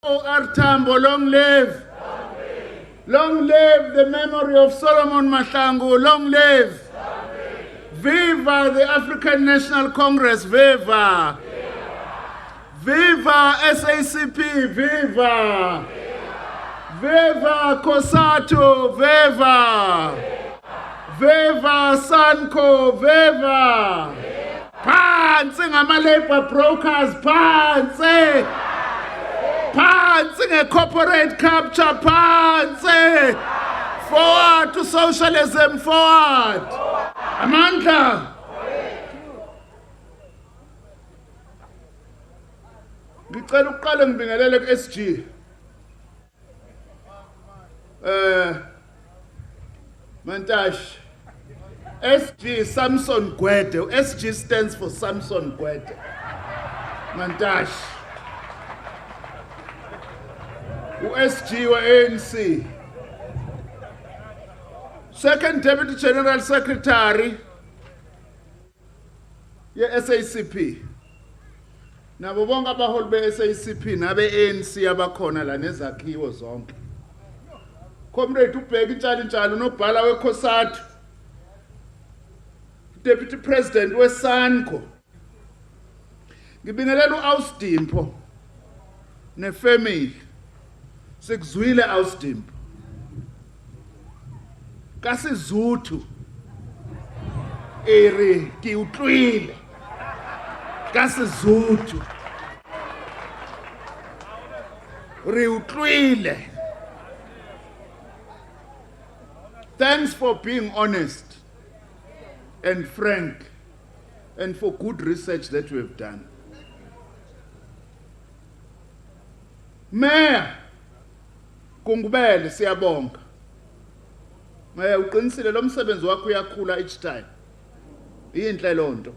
O.R. Tambo, long live. Long live. Long live the memory of Solomon Mahlangu. Long live. Long live. Viva the African National Congress. Viva. Viva SACP. Viva. Viva COSATU. Viva. Viva Sanco. Viva. Phansi ngama-labor brokers. Phansi. Phansi nge-corporate capture. Phansi. Forward to socialism. Forward. Amandla. Ngicela ukuqala ngibingelele ku-SG. Mantash. SG Samson Gwede. SG stands for Samson Gwede. Mantash. U-SG wa-ANC. Second Deputy General Secretary ye-SACP. Nabo bonke abaholi be-SACP nabe-ANC abakhona la nezakhiwo zonke. Comrade ubheka intshalintshalo unobhala weCOSATU, Deputy President weSANCO. Ngibingelela u-Ausdimpo nefamily. Sikuzwile Ausdimpo. KaSizuthu eri ki utlwile. KaSizuthu ri utlwile. Thanks for being honest and frank and for good research that we have done. Mayor Kungubele siyabonga. Mayor uqinisile lo msebenzi wakho uyakhula each time. Yinhle lonto.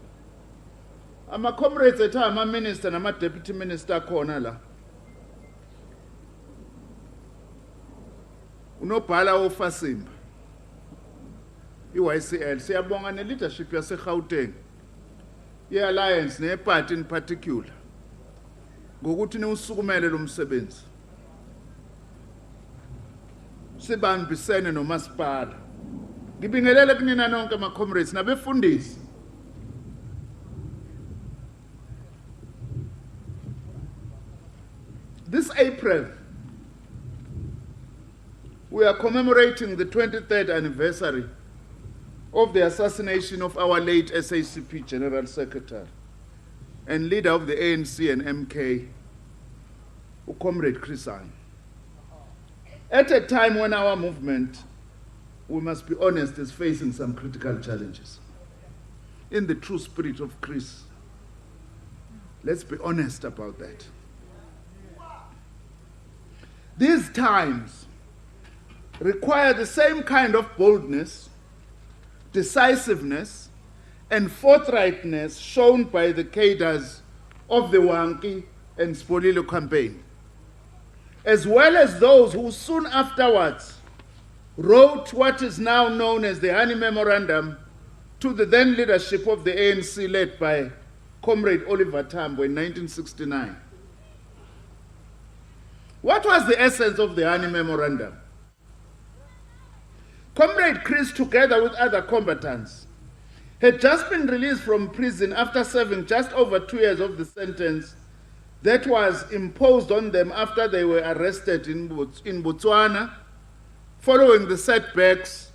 Ama comrades ethu ama minister nama deputy minister khona la. Unobhala ofasimba. I-YCL siyabonga ne-leadership yase-Gauteng ye-alliance ne-party in particular ngokuthi niwusukumele lo msebenzi sibambisene nomasipala. Ngibingelele kunina nonke ama-comrades nabefundisi. This April we are commemorating the 23rd anniversary of the assassination of our late SACP General Secretary and leader of the ANC and MK, Comrade Chris Hani. At a time when our movement, we must be honest, is facing some critical challenges. In the true spirit of Chris, let's be honest about that. These times require the same kind of boldness, decisiveness, and forthrightness shown by the cadres of the Wanki and Spolilo campaign, as well as those who soon afterwards wrote what is now known as the Hani Memorandum to the then leadership of the ANC led by Comrade Oliver Tambo in 1969. What was the essence of the Hani Memorandum? Comrade Chris, together with other combatants, had just been released from prison after serving just over 2 years of the sentence that was imposed on them after they were arrested in Botswana following the setbacks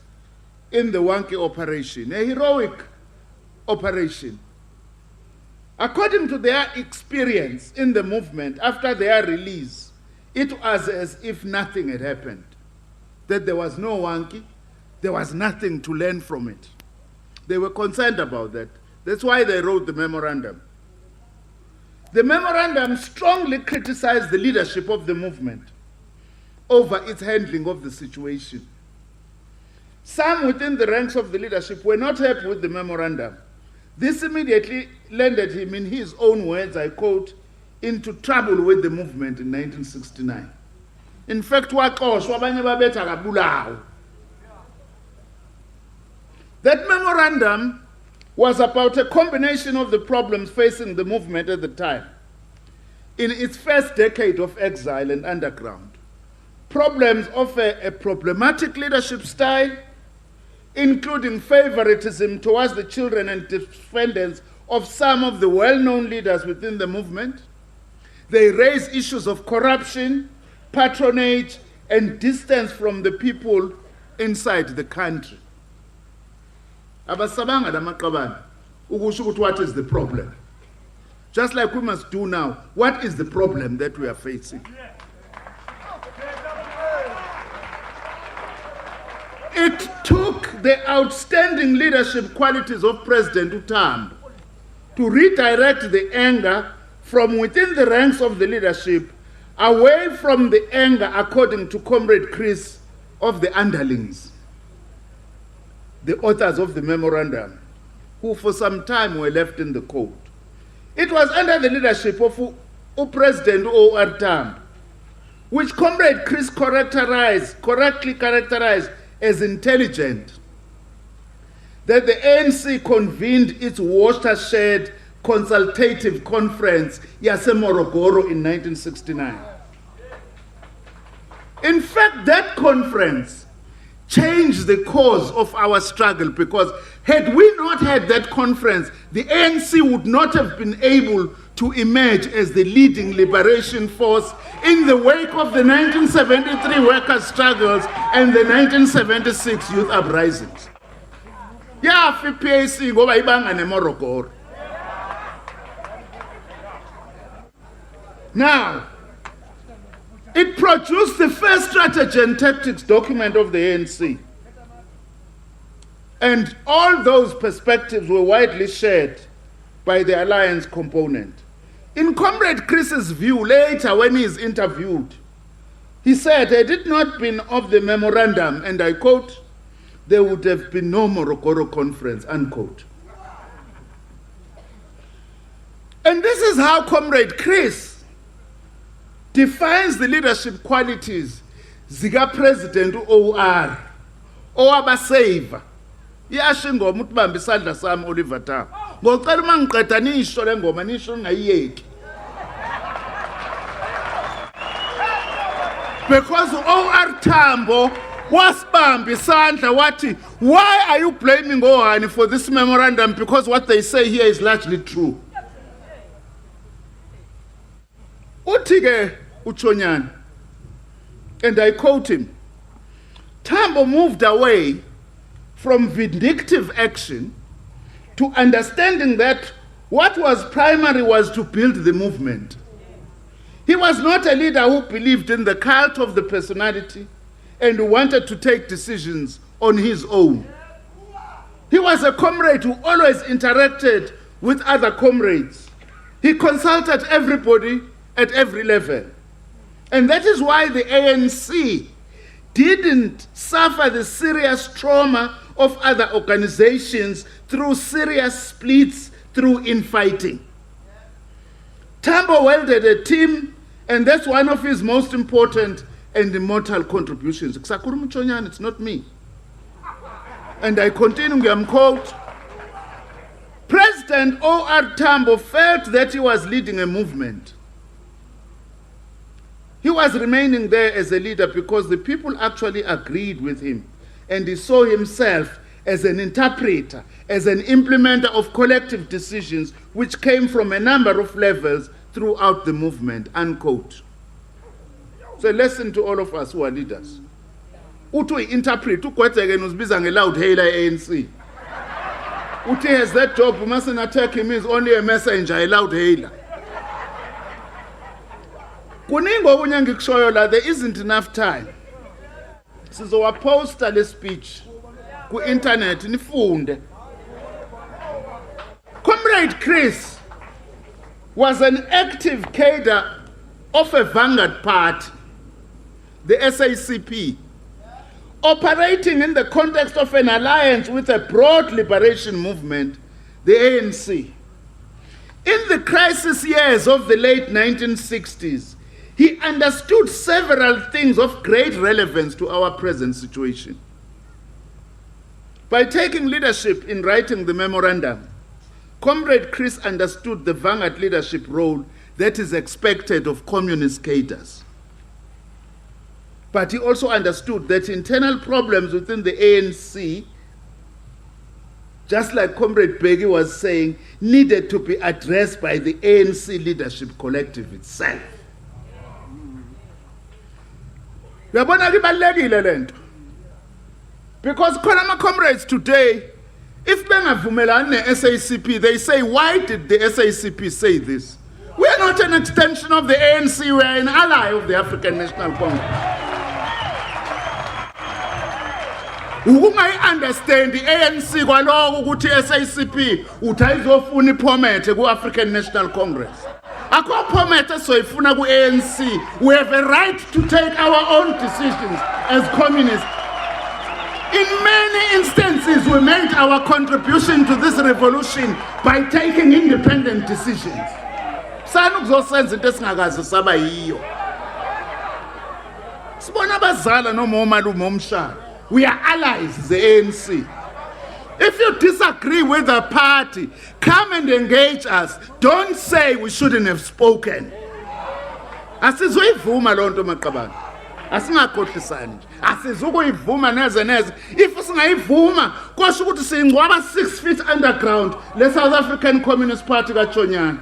in the Wanki operation, a heroic operation. According to their experience in the movement after their release, it was as if nothing had happened, that there was no Wanki. There was nothing to learn from it. They were concerned about that. That's why they wrote the memorandum. The memorandum strongly criticized the leadership of the movement over its handling of the situation. Some within the ranks of the leadership were not happy with the memorandum. This immediately landed him, in his own words, I quote, into trouble with the movement in 1969. In fact, that memorandum was about a combination of the problems facing the movement at the time. in its first decade of exile and underground. Problems of a problematic leadership style, including favoritism towards the children and descendants of some of the well-known leaders within the movement. They raise issues of corruption, patronage, and distance from the people inside the country. Abasabanga damaqabane ukusho ukuthi what is the problem? Just like we must do now, what is the problem that we are facing? It took the outstanding leadership qualities of President Utambo to redirect the anger from within the ranks of the leadership away from the anger, according to Comrade Chris, of the underlings, the authors of the memorandum, who for some time were left in the cold. It was under the leadership of President O.R. Tambo, which Comrade Chris correctly characterized as intelligent, that the ANC convened its watershed consultative conference Yasemorogoro in 1969. In fact, that conference changed the course of our struggle, because had we not had that conference, the ANC would not have been able to emerge as the leading liberation force in the wake of the 1973 workers' struggles and the 1976 youth uprisings. Yeah, PAC ngoba ibanga neMorogoro. Now, it produced the first strategy and tactics document of the ANC. And all those perspectives were widely shared by the alliance component. In Comrade Chris's view, later when he is interviewed, he said, had it not been of the memorandum, and I quote, there would have been no Morogoro conference, unquote. And this is how Comrade Chris defines the leadership qualities zika President OR, owabasave. Iyasho ingoma uthi bamba isandla sami Oliver Tambo. Ngocela uma ngiqeda nisho le ngoma nisho ngayiyeki. Because OR Tambo wasibamba isandla wathi, why are you blaming Hani for this memorandum? Because what they say here is largely true. Uthi-ke uChonyana, and I quote him, Tambo moved away from vindictive action to understanding that what was primary was to build the movement. He was not a leader who believed in the cult of the personality and who wanted to take decisions on his own. He was a comrade who always interacted with other comrades. He consulted everybody at every level. And that is why the ANC didn't suffer the serious trauma of other organizations through serious splits, through infighting. Tambo welded a team, and that's one of his most important and immortal contributions. It's not me. And I continue, I'm quote, President O.R. Tambo felt that he was leading a movement. He was remaining there as a leader because the people actually agreed with him, and he saw himself as an interpreter, as an implementer of collective decisions which came from a number of levels throughout the movement, unquote. So listen to all of us who are leaders. Uthi interpret, ukwetheke uzibiza nge-loud hailer ANC. Uthi has that job, we mustn't attack him, he's only a messenger, a loud hailer. Kuningi okunye ngikushoyo la, there isn't enough time. Sizowaposta le speech ku internet nifunde. Comrade Chris was an active cadre of a vanguard party, the SACP, operating in the context of an alliance with a broad liberation movement, the ANC. In the crisis years of the late 1960s, he understood several things of great relevance to our present situation. By taking leadership in writing the memorandum, Comrade Chris understood the vanguard leadership role that is expected of communist cadres. But he also understood that internal problems within the ANC, just like Comrade Begi was saying, needed to be addressed by the ANC leadership collective itself. Because khona comrades today, if bengavumelani ne-SACP, they say, why did the SACP say this? We are not an extension of the ANC, we are an ally of the African National Congress. Who might understand the ANC kwaloko ukuthi SACP utayizofuna iphomete ku-African National Congress. Akho phomete soyifuna ku-ANC. We have a right to take our own decisions as communists. In many instances, we made our contribution to this revolution by taking independent decisions. Sanukuzosenza into esingakaze saba yiyo. Sibona abazala noma omalume omshado. We are allies, the ANC. If you disagree with the party, come and engage us. Don't say we shouldn't have spoken. Asizoyivuma loo nto maqabane. Asingakhohlisani nje. Asizukuyivuma neze neze. If singayivuma, kosho ukuthi singcwaba 6 feet underground le South African Communist Party kaChonyana.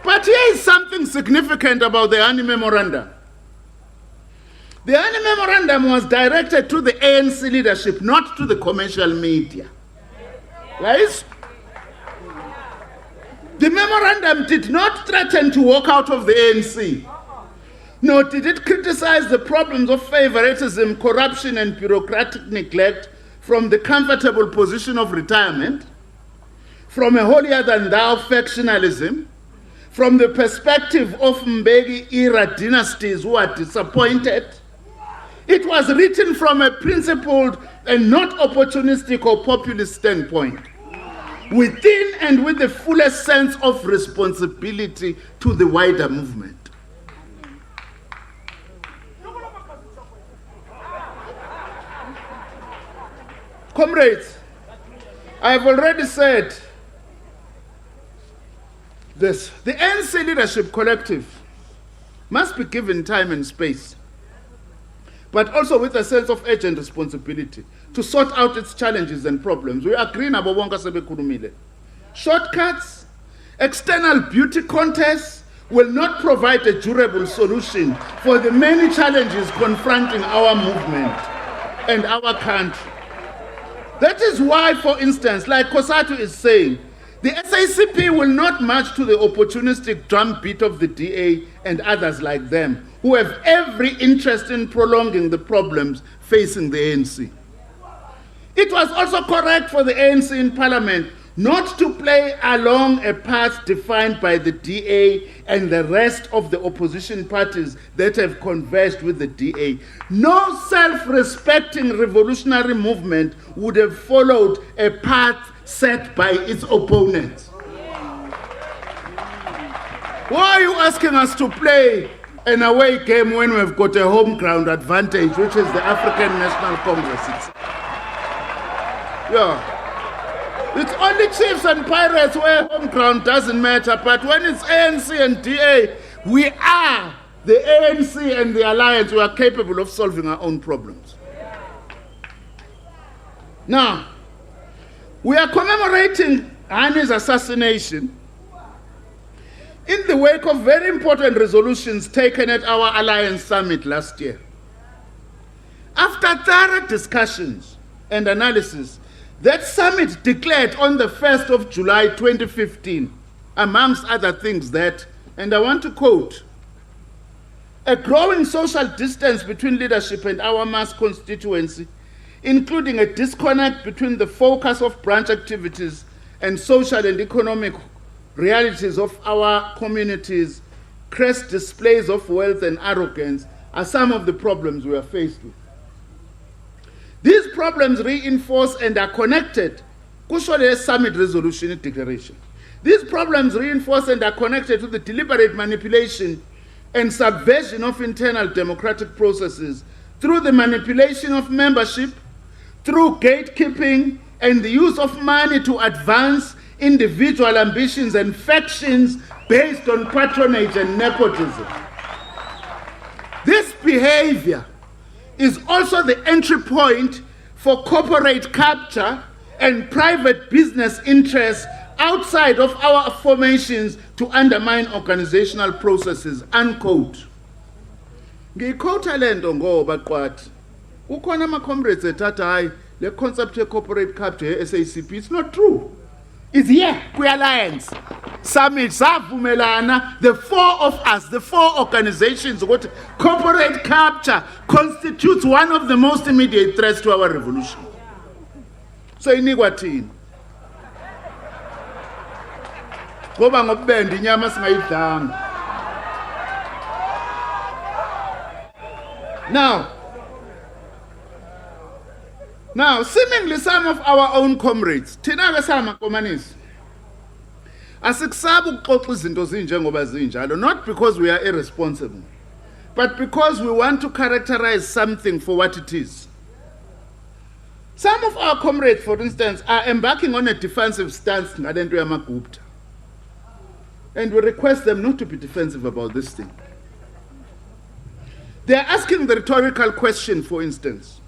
But here is something significant about the Hani Memorandum. The Hani Memorandum was directed to the ANC leadership, not to the commercial media. Guys? The memorandum did not threaten to walk out of the ANC. Nor did it criticize the problems of favoritism, corruption, and bureaucratic neglect from the comfortable position of retirement, from a holier-than-thou factionalism, from the perspective of Mbeki-era dynasties who are disappointed. It was written from a principled and not opportunistic or populist standpoint, within and with the fullest sense of responsibility to the wider movement. Comrades, I have already said this. The ANC leadership collective must be given time and space, but also with a sense of urgent responsibility to sort out its challenges and problems. We agree nabo bonke sebekhulumile. Shortcuts, external beauty contests will not provide a durable solution for the many challenges confronting our movement and our country. That is why, for instance, like Kosatu is saying, the SACP will not march to the opportunistic drumbeat of the DA and others like them, who have every interest in prolonging the problems facing the ANC. It was also correct for the ANC in Parliament not to play along a path defined by the DA and the rest of the opposition parties that have converged with the DA. No self-respecting revolutionary movement would have followed a path set by its opponents. Why are you asking us to play an away game when we've got a home ground advantage, which is the African National Congress itself? Yeah. It's only chiefs and pirates where home ground doesn't matter, but when it's ANC and DA, we are the ANC and the alliance. We are capable of solving our own problems. Now, we are commemorating Hani's assassination in the wake of very important resolutions taken at our Alliance Summit last year. After thorough discussions and analysis, that summit declared on the 1st of July 2015, amongst other things, that, and I want to quote, a growing social distance between leadership and our mass constituency, including a disconnect between the focus of branch activities and social and economic realities of our communities, crass displays of wealth and arrogance are some of the problems we are faced with. These problems reinforce and are connected. Kusho summit resolution declaration. These problems reinforce and are connected to the deliberate manipulation and subversion of internal democratic processes through the manipulation of membership, through gatekeeping, and the use of money to advance individual ambitions and factions based on patronage and nepotism. This behavior is also the entry point for corporate capture and private business interests outside of our formations to undermine organizational processes, unquote. Ngiyikhotha le nto ngoba qwathi ukhona ama-comrades ethatha hayi le concept ye-corporate capture ye-SACP. It's not true. It's here, kwi-alliance summit savumelana, the four of us, the four organizations, what corporate capture constitutes one of the most immediate threats to our revolution. So inikwa thini? Ngoba ngobubende inyama singayidlanga. Now, seemingly some of our own comrades, thina ke samakomanisi, asikusaba ukuxoxa izinto zinjengoba zinjalo, not because we are irresponsible, but because we want to characterize something for what it is. Some of our comrades, for instance, are embarking on a defensive stance ngale nto yamaGupta. And we request them not to be defensive about this thing. They are asking the rhetorical question, for instance,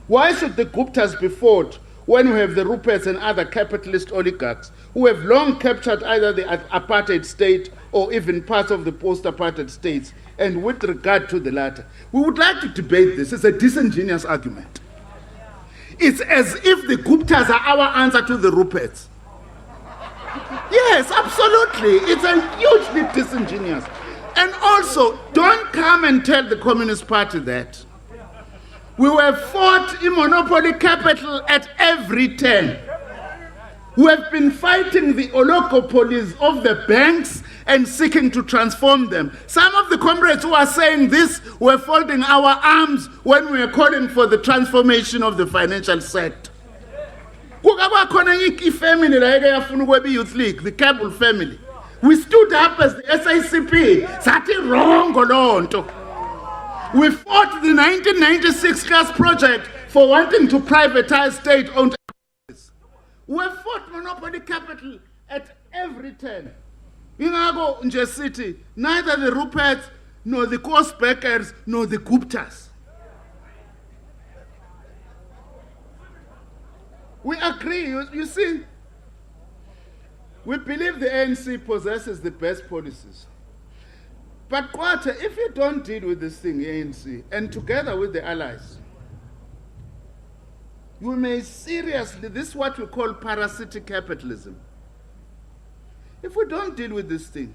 why should the Guptas be fought when we have the Ruperts and other capitalist oligarchs who have long captured either the apartheid state or even parts of the post-apartheid states? And with regard to the latter, we would like to debate this. It's a disingenuous argument. It's as if the Guptas are our answer to the Ruperts. Yes, absolutely. It's a hugely disingenuous. And also, don't come and tell the Communist Party that. We were fought in monopoly capital at every turn. We have been fighting the oligopolies of the banks and seeking to transform them. Some of the comrades who are saying this were folding our arms when we were calling for the transformation of the financial sector. Family like Youth League, the Kabul family. We stood up as the SACP. Sati wrong olonto. We fought the 1996 gas project for wanting to privatize state-owned enterprises. We fought monopoly capital at every turn. Ingago nje city, neither the Ruperts, nor the Boksburgers, nor the Guptas. We agree, you see. We believe the ANC possesses the best policies. But Kwata, if you don't deal with this thing, ANC, and together with the allies, you may seriously, this is what we call parasitic capitalism. If we don't deal with this thing,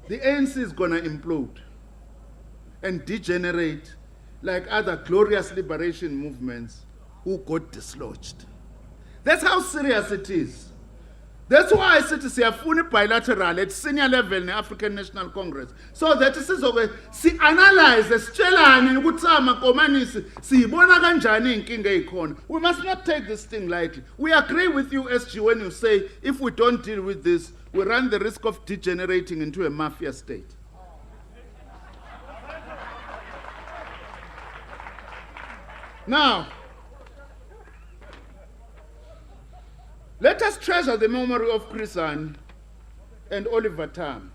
the ANC is going to implode and degenerate like other glorious liberation movements who got dislodged. That's how serious it is. That's why I said to say a fully bilateral at senior level in the African National Congress. So that is over see analyze the scelani ukutsama komanisi siyibona kanjani inkinga ikhona. We must not take this thing lightly. We agree with you, SG, when you say if we don't deal with this, we run the risk of degenerating into a mafia state. Now, let us treasure the memory of Chris Hani and Oliver Tambo.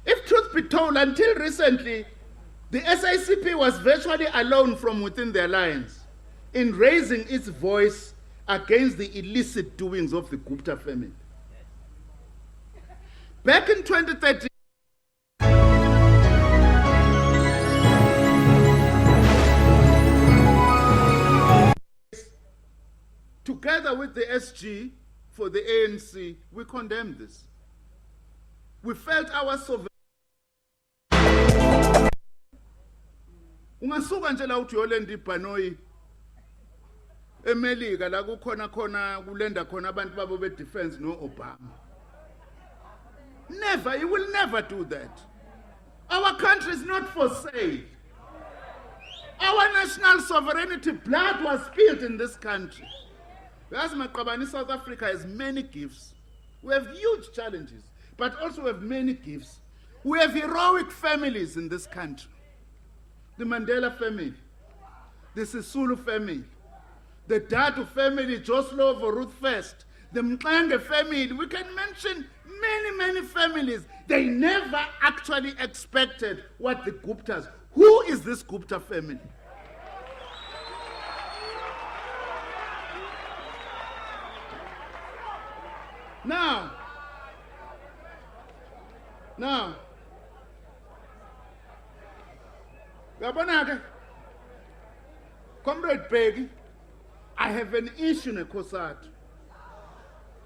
If truth be told, until recently, the SACP was virtually alone from within the alliance in raising its voice against the illicit doings of the Gupta family. Back in 2013, together with the SG for the ANC, we condemned this. We felt our sovereignty. Ungasuka nje la uthi yolenda ibhanoyi eMelika la kukhona kulenda khona abantu babo be defense no Obama. Never, you will never do that. Our country is not for sale. Our national sovereignty, blood was spilled in this country. As Maqabani, South Africa has many gifts. We have huge challenges, but also we have many gifts. We have heroic families in this country. The Mandela family, the Sisulu family, the Datu family, Joslovo, Ruth First, the Mklanga family. We can mention many families. They never actually expected what the Guptas. Who is this Gupta family? Now, Comrade Peggy, I have an issue in Ekosat.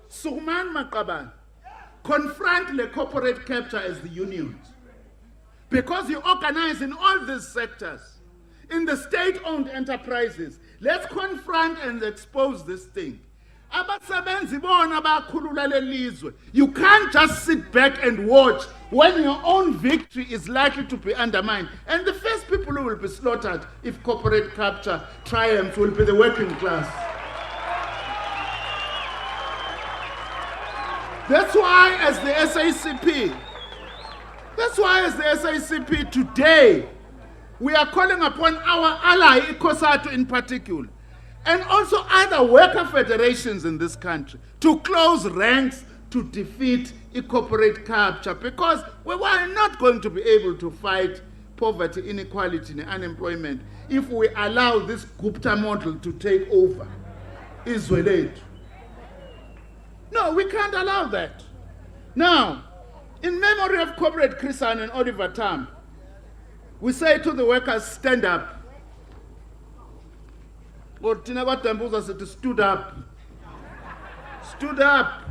Suman Makaban, confront the corporate capture as the unions. Because you organize in all these sectors, in the state-owned enterprises. Let's confront and expose this thing. You can't just sit back and watch when your own victory is likely to be undermined. And the first people who will be slaughtered if corporate capture triumphs will be the working class. That's why as the SACP today, we are calling upon our ally, ICOSATU in particular, and also other worker federations in this country to close ranks to defeat corporate capture, because we were not going to be able to fight poverty, inequality, and unemployment if we allow this Gupta model to take over Israel. No, we can't allow that. Now, in memory of Comrade Chris Hani and Oliver Tam, we say to the workers, stand up. But Tinaba said, stood up. Stood up.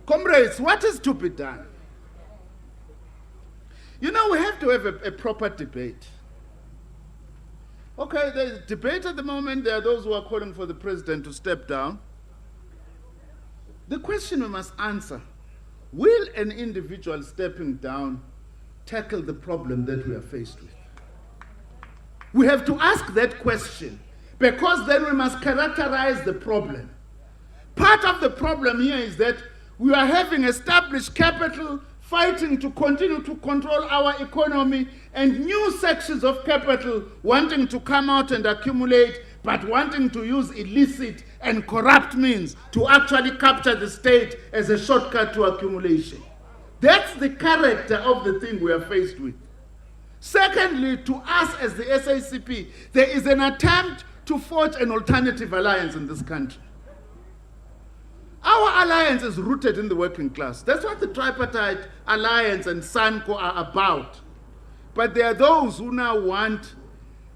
Comrades, what is to be done? You know, we have to have a proper debate. Okay, there's debate at the moment. There are those who are calling for the president to step down. The question we must answer, will an individual stepping down tackle the problem that we are faced with? We have to ask that question, because then we must characterize the problem. Part of the problem here is that we are having established capital fighting to continue to control our economy, and new sections of capital wanting to come out and accumulate, but wanting to use illicit and corrupt means to actually capture the state as a shortcut to accumulation. That's the character of the thing we are faced with. Secondly, to us as the SACP, there is an attempt to forge an alternative alliance in this country. Our alliance is rooted in the working class. That's what the tripartite alliance and SANCO are about. But there are those who now want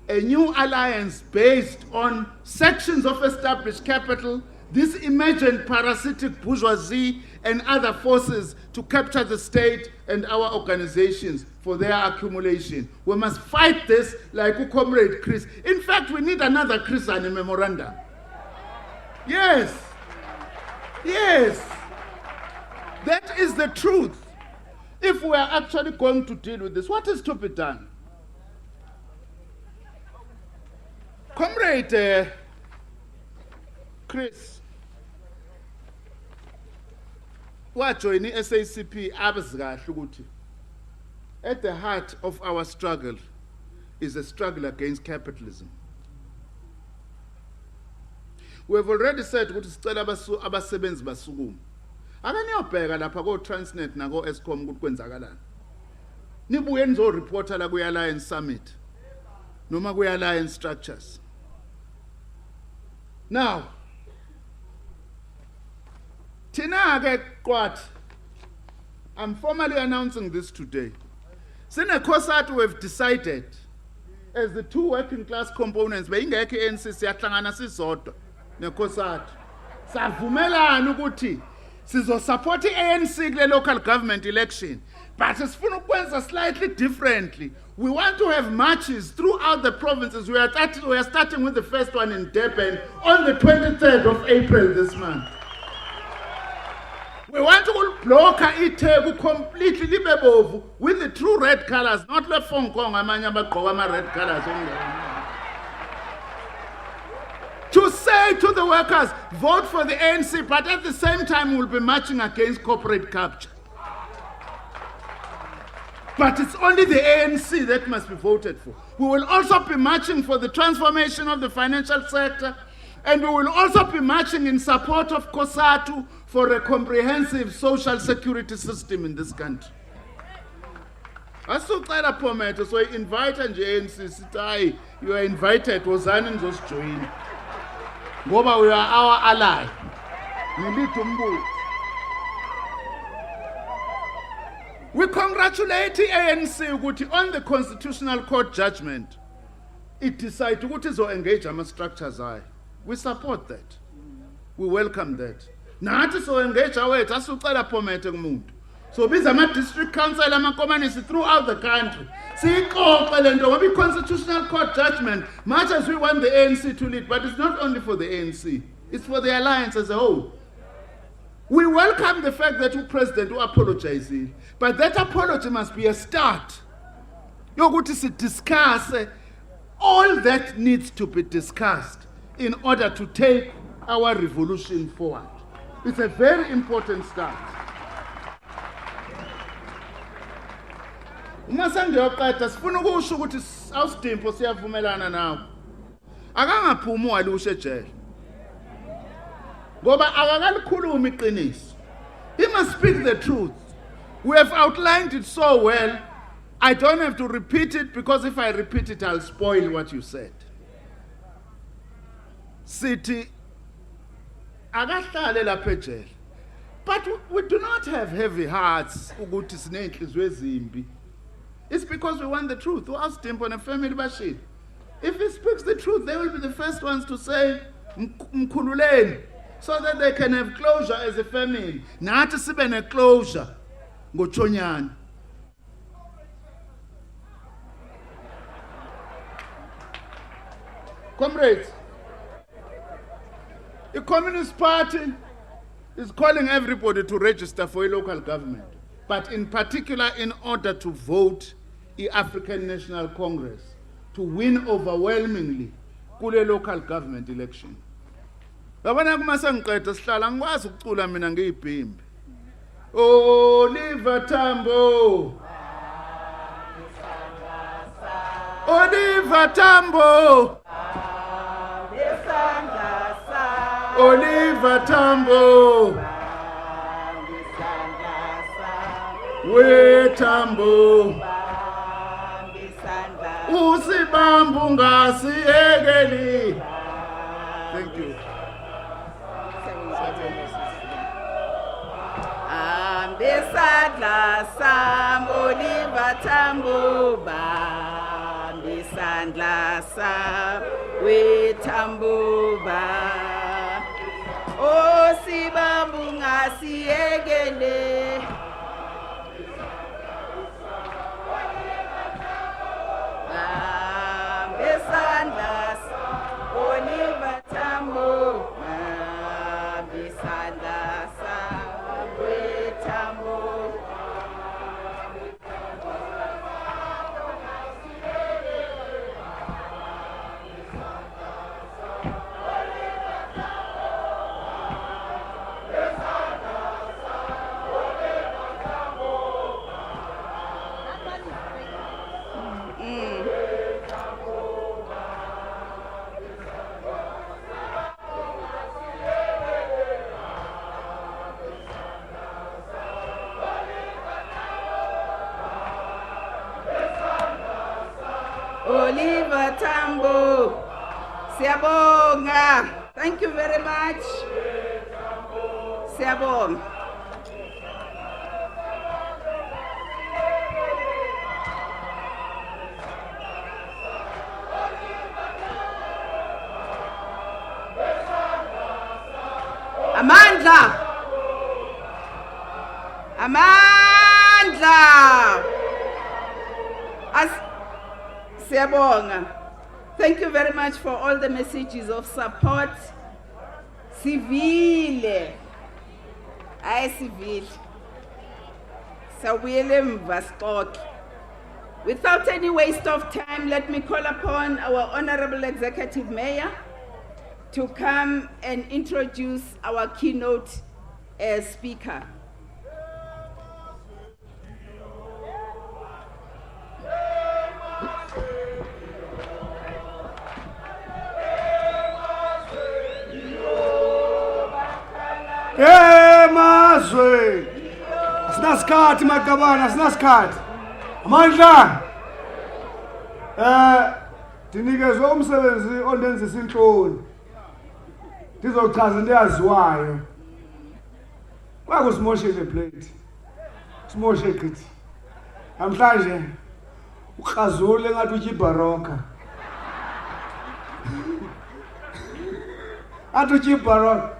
a new alliance based on sections of established capital, this emergent parasitic bourgeoisie and other forces to capture the state and our organizations for their accumulation. We must fight this like Comrade Chris. In fact, we need another Chris Hani memorandum. Yes. Yes. That is the truth. If we are actually going to deal with this, what is to be done? Comrade Chris, wajoyina SACP abazi kahle ukuthi at the heart of our struggle is a struggle against capitalism. We have already said ukuthi sicela abasebenzi basukume. Ake niyobheka lapha ko Transnet na ko Eskom ukuthi kwenzakalani. Nibuye nizoreporta la ku Alliance Summit noma ku Alliance structures. Now, Tina ke Kwat, I'm formally announcing this today. SACP we have decided as the two working class components beyingekho ANC siyahlangana sisodwa neCOSATU. Savumelana ukuthi sizo support ANC kule local government election, but sifuna ukwenza slightly differently. We want to have marches throughout the provinces. We are starting with the first one in Durban on the 23rd of April this month. We want to block iTheku completely libebovu with the true red colors, not the Hong Kong amanye abagqoka red colors only. To say to the workers, vote for the ANC, but at the same time we'll be marching against corporate capture. But it's only the ANC that must be voted for. We will also be marching for the transformation of the financial sector, And we will also be marching in support of COSATU for a comprehensive social security system in this country. Asocela Pometo, so I invite ANC, you are invited, wozani nizosijoyina. Ngoba we are our ally. We congratulate the ANC ukuthi on the Constitutional Court judgment. It decided to engage our structures. We support that. We welcome that. Nathi so engage our asocela Pometo kumuntu. So biza ama-district council, ama-communities throughout the country. Siyixoxe le nto ngoba i-Constitutional Court judgment, much as we want the ANC to lead, but it's not only for the ANC, it's for the alliance as a whole. We welcome the fact that the president will apologize, but that apology must be a start. Yokuthi si discuss all that needs to be discussed in order to take our revolution forward. It's a very important start. Uma sengiyoqeda sifuna ukusho ukuthi awusidimpo siyavumelana nawo. Akangaphumi walushe ejele. Ngoba akakalikhuluma iqiniso. He must speak the truth. We have outlined it so well. I don't have to repeat it, because if I repeat it, I'll spoil what you said. Sithi akahlale lapha ejele. But we do not have heavy hearts ukuthi sinenhliziyo ezimbi. It's because we want the truth. We asked him on a family bashir. If he speaks the truth, they will be the first ones to say, Mkhululeni, so that they can have closure as a family. Nathi sibe ne closure ngoThonyana. Comrades, the Communist Party is calling everybody to register for a local government, but in particular in order to vote the African National Congress to win overwhelmingly kule local government election. Yabona kuma sengiqeda sihlala ngikwazi ukucula mina ngiyibhimbi. Oliver Tambo. Oliver Tambo. Oliver Tambo. We Tambo. Usibambu ngasiyekeli. Thank you. Ambisandla sam Oliver Tambo, ambisandla sam we Tambo ba. Usibambu ngasiyekeli. Oliver Tambo, bisanda we Tambo. Oliver Tambo, siyabonga. Thank you very much. Siyabonga. Amandla. Amandla. Siyabonga. Thank you very much for all the messages of support. Sivile. Ay sivile. Sawuyele mva sixoxe. Without any waste of time, let me call upon our Honorable Executive Mayor to come and introduce our keynote speaker. emsazweni. Asinasikhathi Makabane, asinasikhathi. Amandla. Ndinikezwe umsebenzi ondenzisa inhloni. Ndizochaza into eyaziwayo. Kwakusimoshile plate. Simoshe qithi. Namhlanje ukrazule ngathi uTjibaroka. Athi uTjibaroka.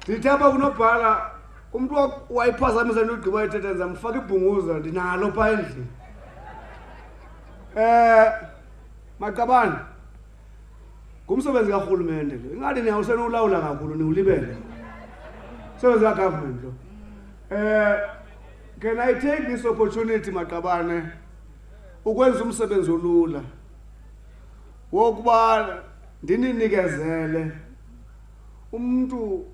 Ndithaba kunobhala umuntu wayiphazamisa nogqiba ithethenza mfaka ibhunguza ndinalo pha endlini. Makabane. Kumsebenzi kaRhulumente lo. Ingathi niya usenolawula kakhulu niwulibele. Sebenza government lo. Can I take this opportunity Makabane ukwenza umsebenzi olula wokuba ndininikezele umuntu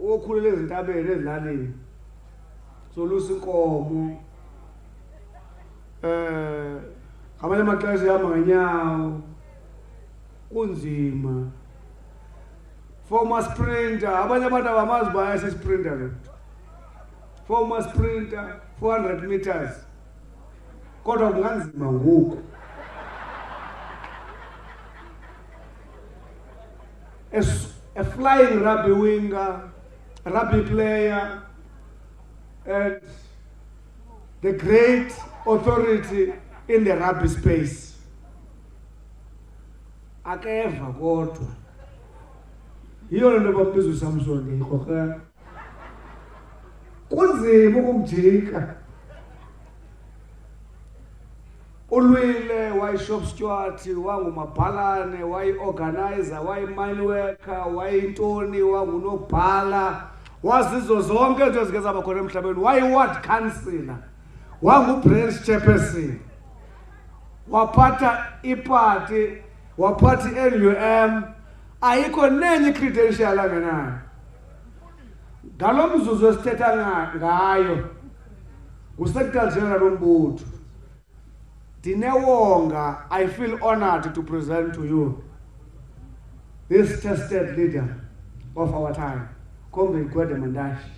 okhulele ezintabeni ezilalini solusa inkomo ngamanye amaxesha ihamba ngenyawo kunzima former sprinter abanye abantu abamazi baya sesprinter lo former sprinter 400 meters kodwa kunganzima ngoku a flying rugby winger, rugby player, and the great authority in the rugby space. Akeva kodwa. Yiyo lento bambiza uSamson ngikhoka. Kunzima ukumjika. Ulwile wayishop steward wangumabhalane wayiorganizer wayimine worker wayintoni wangunobhala wazizo zonke into ezike zaba khona emhlabeni wayiward councillor wangubranch chairperson waphatha iparty waphatha NUM ayikho nenye credential angenayo ngalomzuzu esithetha ngayo uSecretary General wombutho Dinewonga, I feel honored to present to you this tested leader of our time, Comrade Gwede Mandashi.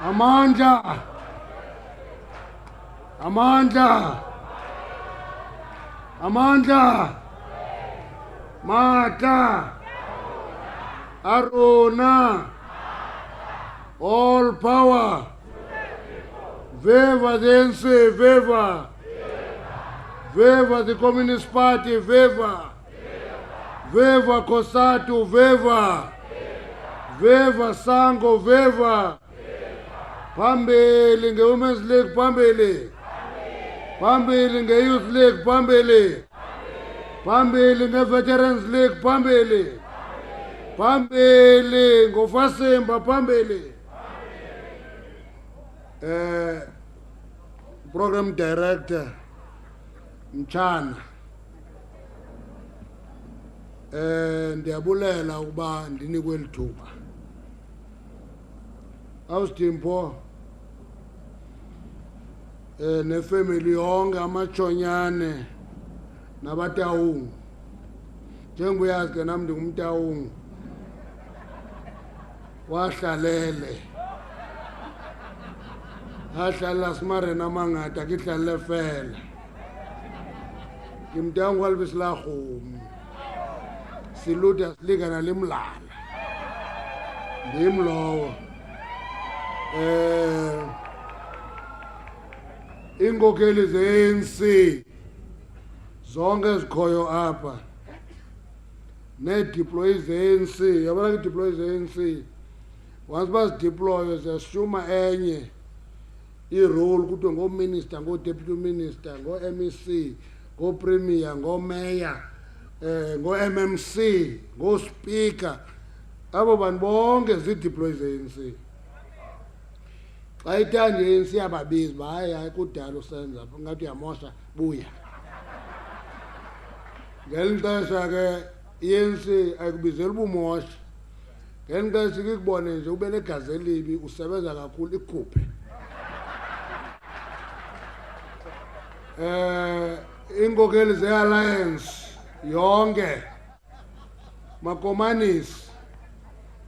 Amandla, Amandla, Amandla, Mata, Aruna, all power, Viva the NC, Viva, Viva the Communist Party, Viva, Viva Cosatu, Viva, Viva Sango, Viva, Pambili nge-Women's League, Pambili. Pambili nge-Youth League, Pambili. Pambili nge-Veterans League, Pambili. Pambili ngofasimba, Pambili. Program Director, Mchana. Ndiyabulela ukuba ndinikwe lithuba. Awustimpo nefamily yonke amachonyane nabatawungu njengoyazi ke nami ndingumtawungu wahlalele ahlala simarena amangata akihlalele fela ngimtawungu walibisilahumu siluda silikana limlala ndimlowo inkokheli ze-ANC zonke ezikhoyo apha nee-deployees ze-ANC yabona ke deployees ze-ANC once bazideploye ziyashuma enye i-role kuthiwe ngoominister ngoo-deputy minister ngoo-MEC ngoo-premier ngoo-mayor ngoo-MMC ngoo-speaker abo bantu bonke zideploy ze-ANC. Xa ithanda i-ANC yababizi uba hayi kudala usenza apha ngathi uyamosha buya. Ngeli xesha ke i-ANC ayikubizela ubumosha. Ngeli xesha ikubone nje ube negazi elibi usebenza kakhulu ikhuphe. Inkokeli ze-alliance yonke makomanisi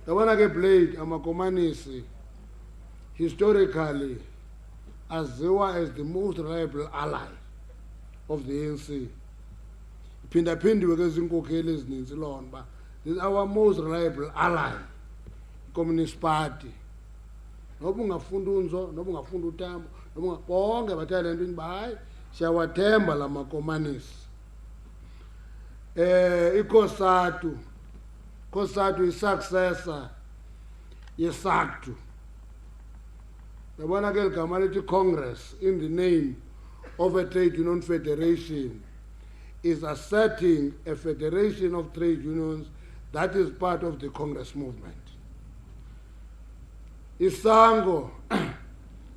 yabona ke Blade amakomanisi historically aziwa as the most reliable ally of the ANC. Phindaphindiwe ke zinkokeli ezininzi loo nto uba this is our most reliable ally, Communist Party. Noba ungafunda unzo, noba ungafunda utambo, noba bonke bathatha le nto uba hayi siyawathemba la makomanisi. iCOSATU i-successor ye-SACP. Yabona ke ligama lithi Congress in the name of a trade union federation is asserting a federation of trade unions that is part of the Congress movement. Isango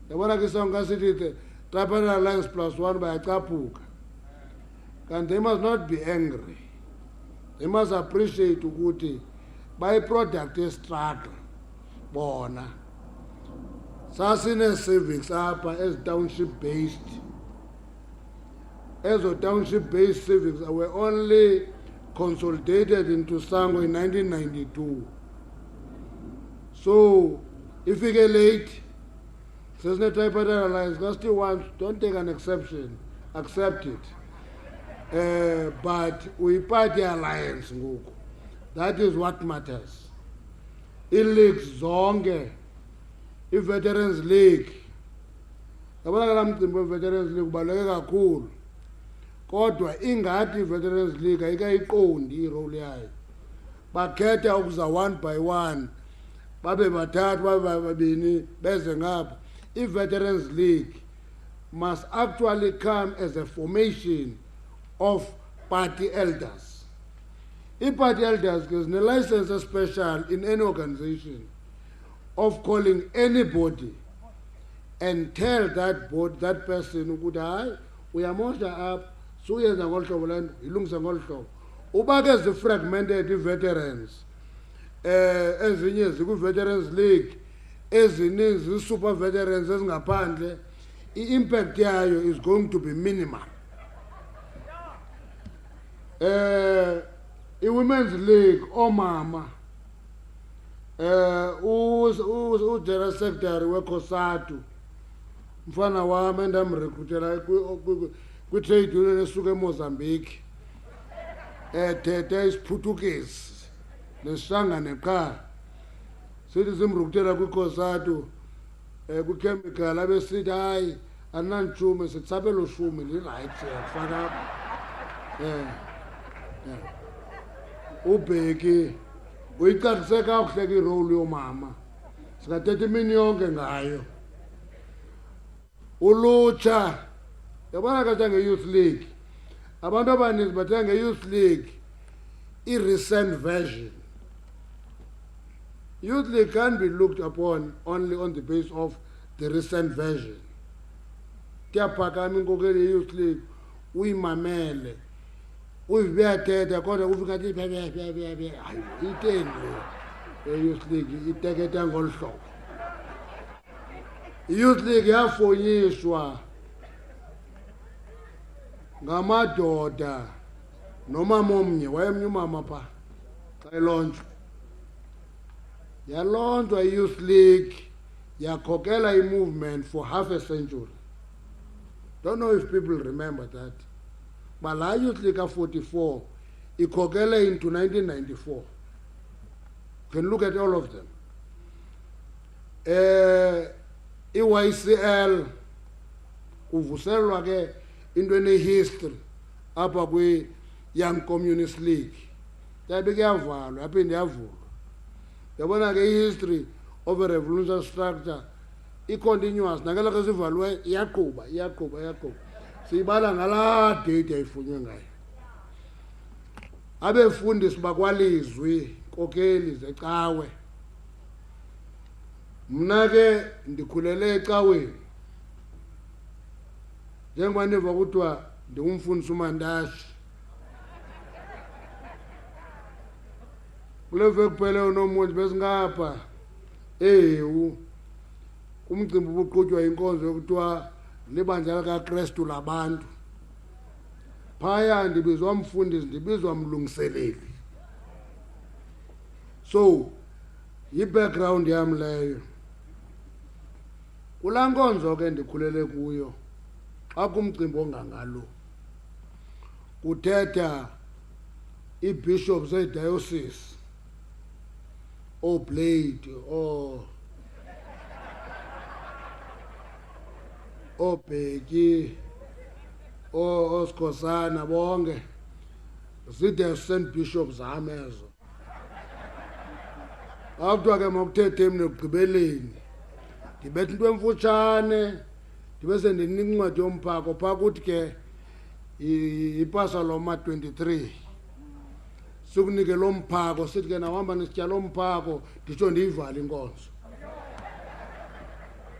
yabona ke isango kasithi Tripartite Alliance +1 bayacaphuka. And they must not be angry. They must appreciate ukuthi by-product ye-struggle bona. Sasine-civics apha ezi-township-based. Township-based civics were only consolidated into Sango in 1992. So, if we get late, says the Tripartite Alliance, still want, don't take an exception, accept it. But we party alliance ngoku. That is what matters. I-leagues zonke, i-Veterans League. Yabona ke la mcimbi we-Veterans League ubaluleke kakhulu. Kodwa ingathi i-Veterans League ayikayiqondi irole yayo. Bakhetha ukuza one by one. Babe bathathu babe babini beze ngapha. I-Veterans League must actually come as a formation of party elders. I-party elders is a license special in any organization of calling anybody and tell that board, that person ukuthi hayi uyamosha apha suyenza ngolu hlobo le nto ilungise ngolu hlobo. Uba ke zi-fragmented i-veterans ezinye zikwi-Veterans League ezininzi zi-super veterans ezingaphandle, i-impact yayo is going to be minimal. I-Women's League omama general secretary we-COSATU mfana wami endamrekrutela kwi-trade union esuka eMozambique ethethe isiPhuthukezi nesishangane qha sithi simrekrutela kwi-COSATU kwi-chemical abesithi hayi anantshume sitsapelo shumi lirayithi siyakufaka apha. Ubheki uyicacise kakuhle ke irole yomama singathetha imini yonke ngayo. Ulutsha yabona kathi nge-youth league abantu abaninzi bathe nge-youth league i-recent version. Youth league can be looked upon only on the basis of the recent version. Kuyaphakama inkokeli ye-youth league uyimamele uyibuyathetha kodwa ufika ngathi hayi itheni le youth league iteketa ngolu hlobo. I-youth league yafonyishwa ngamadoda nomama omnye wayemnye umama pha xa elontshwa. Yalontshwa i-youth league yakhokela i-movement for half a century. Don't know if people remember that. But la youth league ka-44 ikhokela into 1994. You can look at all of them. I-YCL kuvuselwa ke into ene-history apha kwi-Young Communist League. Yabe kuyavalwa yaphinde yavulwa. Yabona ke i-history of a revolutionary structure i-continuous nangela ke sivalwe iyaqhuba. Siyibala ngalaa date yayifunyenwe ngayo. Abefundisi bakwalizwi izinkokeli zecawe. Mna ke ndikhulele ecaweni. Njengoba niva kuthiwa ndingumfundisi uMandashi. Kule veki kuphela unomonti besingapha eHewu umcimbi ubuqhutywa inkonzo yokuthiwa libandla likaKrestu labantu. Phaya ndibizwa mfundisi, ndibizwa mlungiseleli. So yi-background yam leyo. Kulaa nkonzo ke ndikhulele kuyo xa kumcimbi ongangalo kuthetha ii-bishops zediocese, Blade, Bheki, Sikhosana bonke zii-sent bishops zam ezo. Akuthiwa ke makuthethe mna ekugqibeleni ndibetha into emfutshane ndibe sendinika incwadi yomphako phaa kuthi ke iPsalm 23 sikunike lo mphako sithi ke nawuhamba nesitya lo mphako nditsho ndiyivale inkonzo.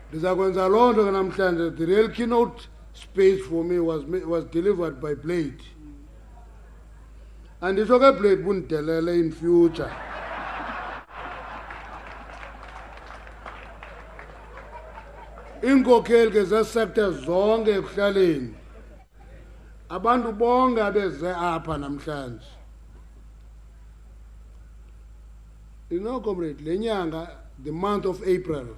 Ndiza kwenza loo nto ke namhlanje. The real keynote speech for me was delivered by Blade. Anditsho ke Blade bundidelele in future. Iinkokheli ke zesector zonke ekuhlaleni, abantu bonke abeze apha namhlanje. You know, comrade, le nyanga, the month of April,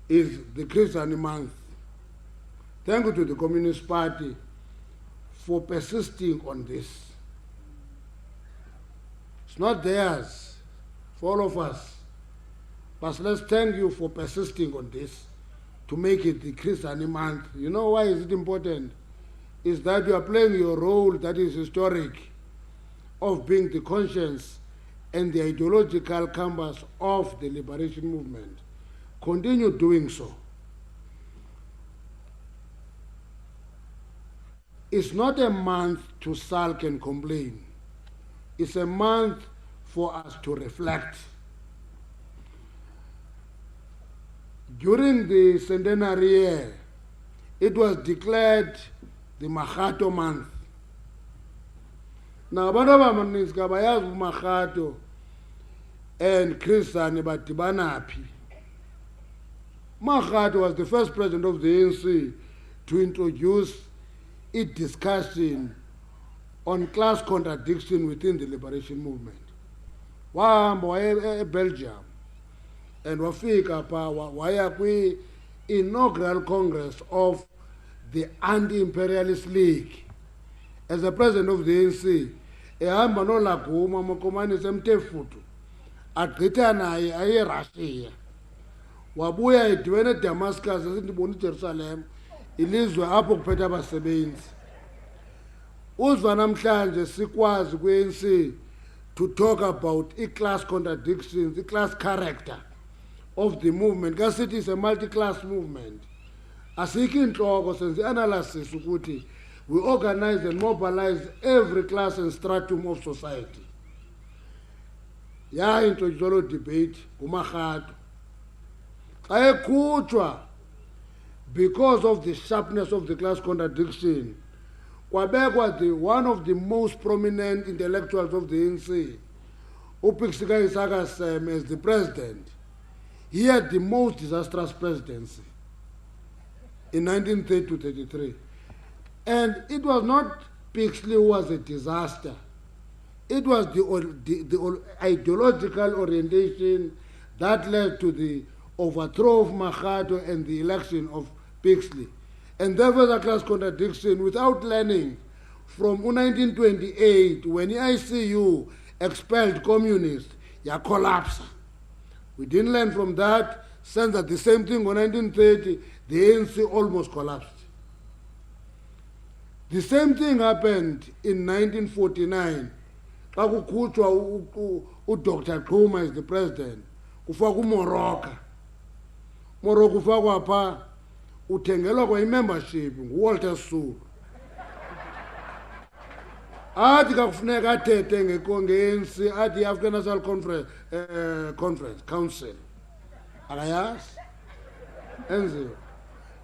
is the Chris Hani month. Thank you to the Communist Party for persisting on this. It's not theirs, for all of us. But let's thank you for persisting on this to make it the Chris Hani month. You know why is it important? Is that you are playing your role that is historic of being the conscience and the ideological canvas of the liberation movement. Continue doing so. It's not a month to sulk and complain. It's a month for us to reflect. During the centenary year, it was declared the Makgato month. Now, abantu abaninzi kabayazi uMakgato and Chris Hani badibana phi. Makgato was the first president of the ANC to introduce a discussion on class contradiction within the liberation movement. Wahamba waya eBelgium and wafika pha waya kwi-inaugural congress of the Anti-Imperialist League as the president of the ANC. Ehamba noLaguma amakomanisi emtefutu agqitha naye aye eRussia. Wabuya edibene eDamascus esindibona iJerusalem, ilizwe apho kuphethe abasebenzi. Uzwa namhlanje sikwazi kwi-ANC to talk about i-class contradictions, i-class character of the movement. Kasithi is a multi-class movement. Asikho inhloko senze analysis ukuthi we organize and mobilize every class and stratum of society. Ya introduce debate nguMakgato. Xa ekhutshwa because of the sharpness of the class contradiction, kwabekwa one of the most prominent intellectuals of the ANC, uPixika Isaka Sam, as the president. He had the most disastrous presidency in 1930-33. And it was not Pixley who was a disaster. It was the ideological orientation that led to the overthrow of Makgato and the election of Pixley. And there was a class contradiction without learning from 1928 when the ICU expelled communists, ya collapse. We didn't learn from that, since that the same thing in 1930, the ANC almost collapsed. The same thing happened in 1949. Xa kukhutshwa Dr. Xuma as the president, kufakwa uMoroka. Moroka ufakwa pha, uthengelwa kwa i-membership nguWalter Sisulu. athi kakufuneka athethe nge-ANC athi i-African National Conference Council akayazi enziwe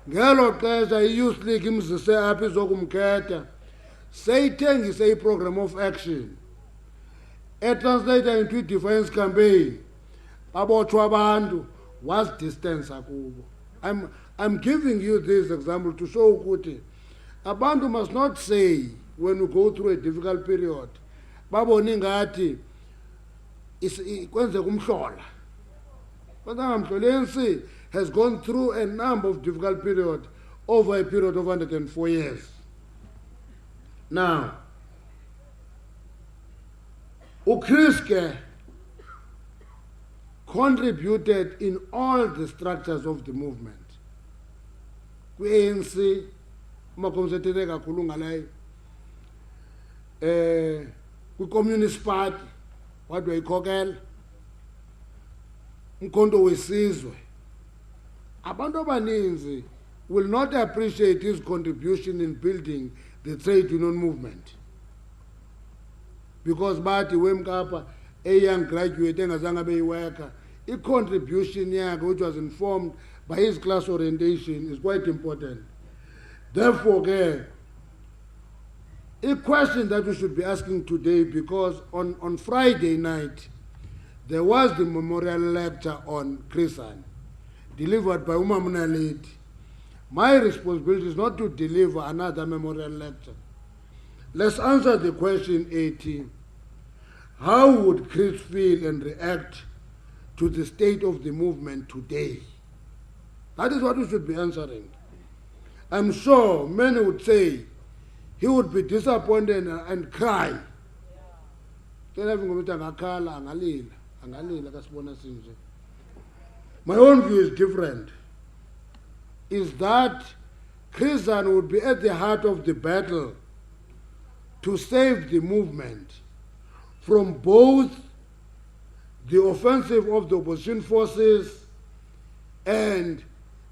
ngelo xesha i-Youth League imzise apha izokumkhetha seyithengise i-program of action etranslator into i-defense campaign babotshwa abantu wasidistansa kubo. I'm giving you this example to show ukuthi abantu must not say when we go through a difficult period babone ngathi kwenzeka umhlola. ANC has gone through a number of difficult periods over a period of 104 years. Now, Chris contributed in all the structures of the movement. Kwi-ANC umakhomsethele kakhulu ngaleyo kwi-Communist Party wadwa ikhokela umkhonto wesizwe. Abantu abaninzi will not appreciate his contribution in building the trade union movement because bathi wemkapa a young graduate engazange beyiworker i-contribution yakhe which was informed by his class orientation is quite important. Therefore, a question that we should be asking today, because on Friday night there was the memorial lecture on Chris Hani, delivered by Umamuna Lady. My responsibility is not to deliver another memorial lecture. Let's answer the question 18. How would Chris feel and react to the state of the movement today? That is what we should be answering. I'm sure many would say he would be disappointed and cry. My own view is different. Is that Chris Hani would be at the heart of the battle to save the movement from both the offensive of the opposition forces and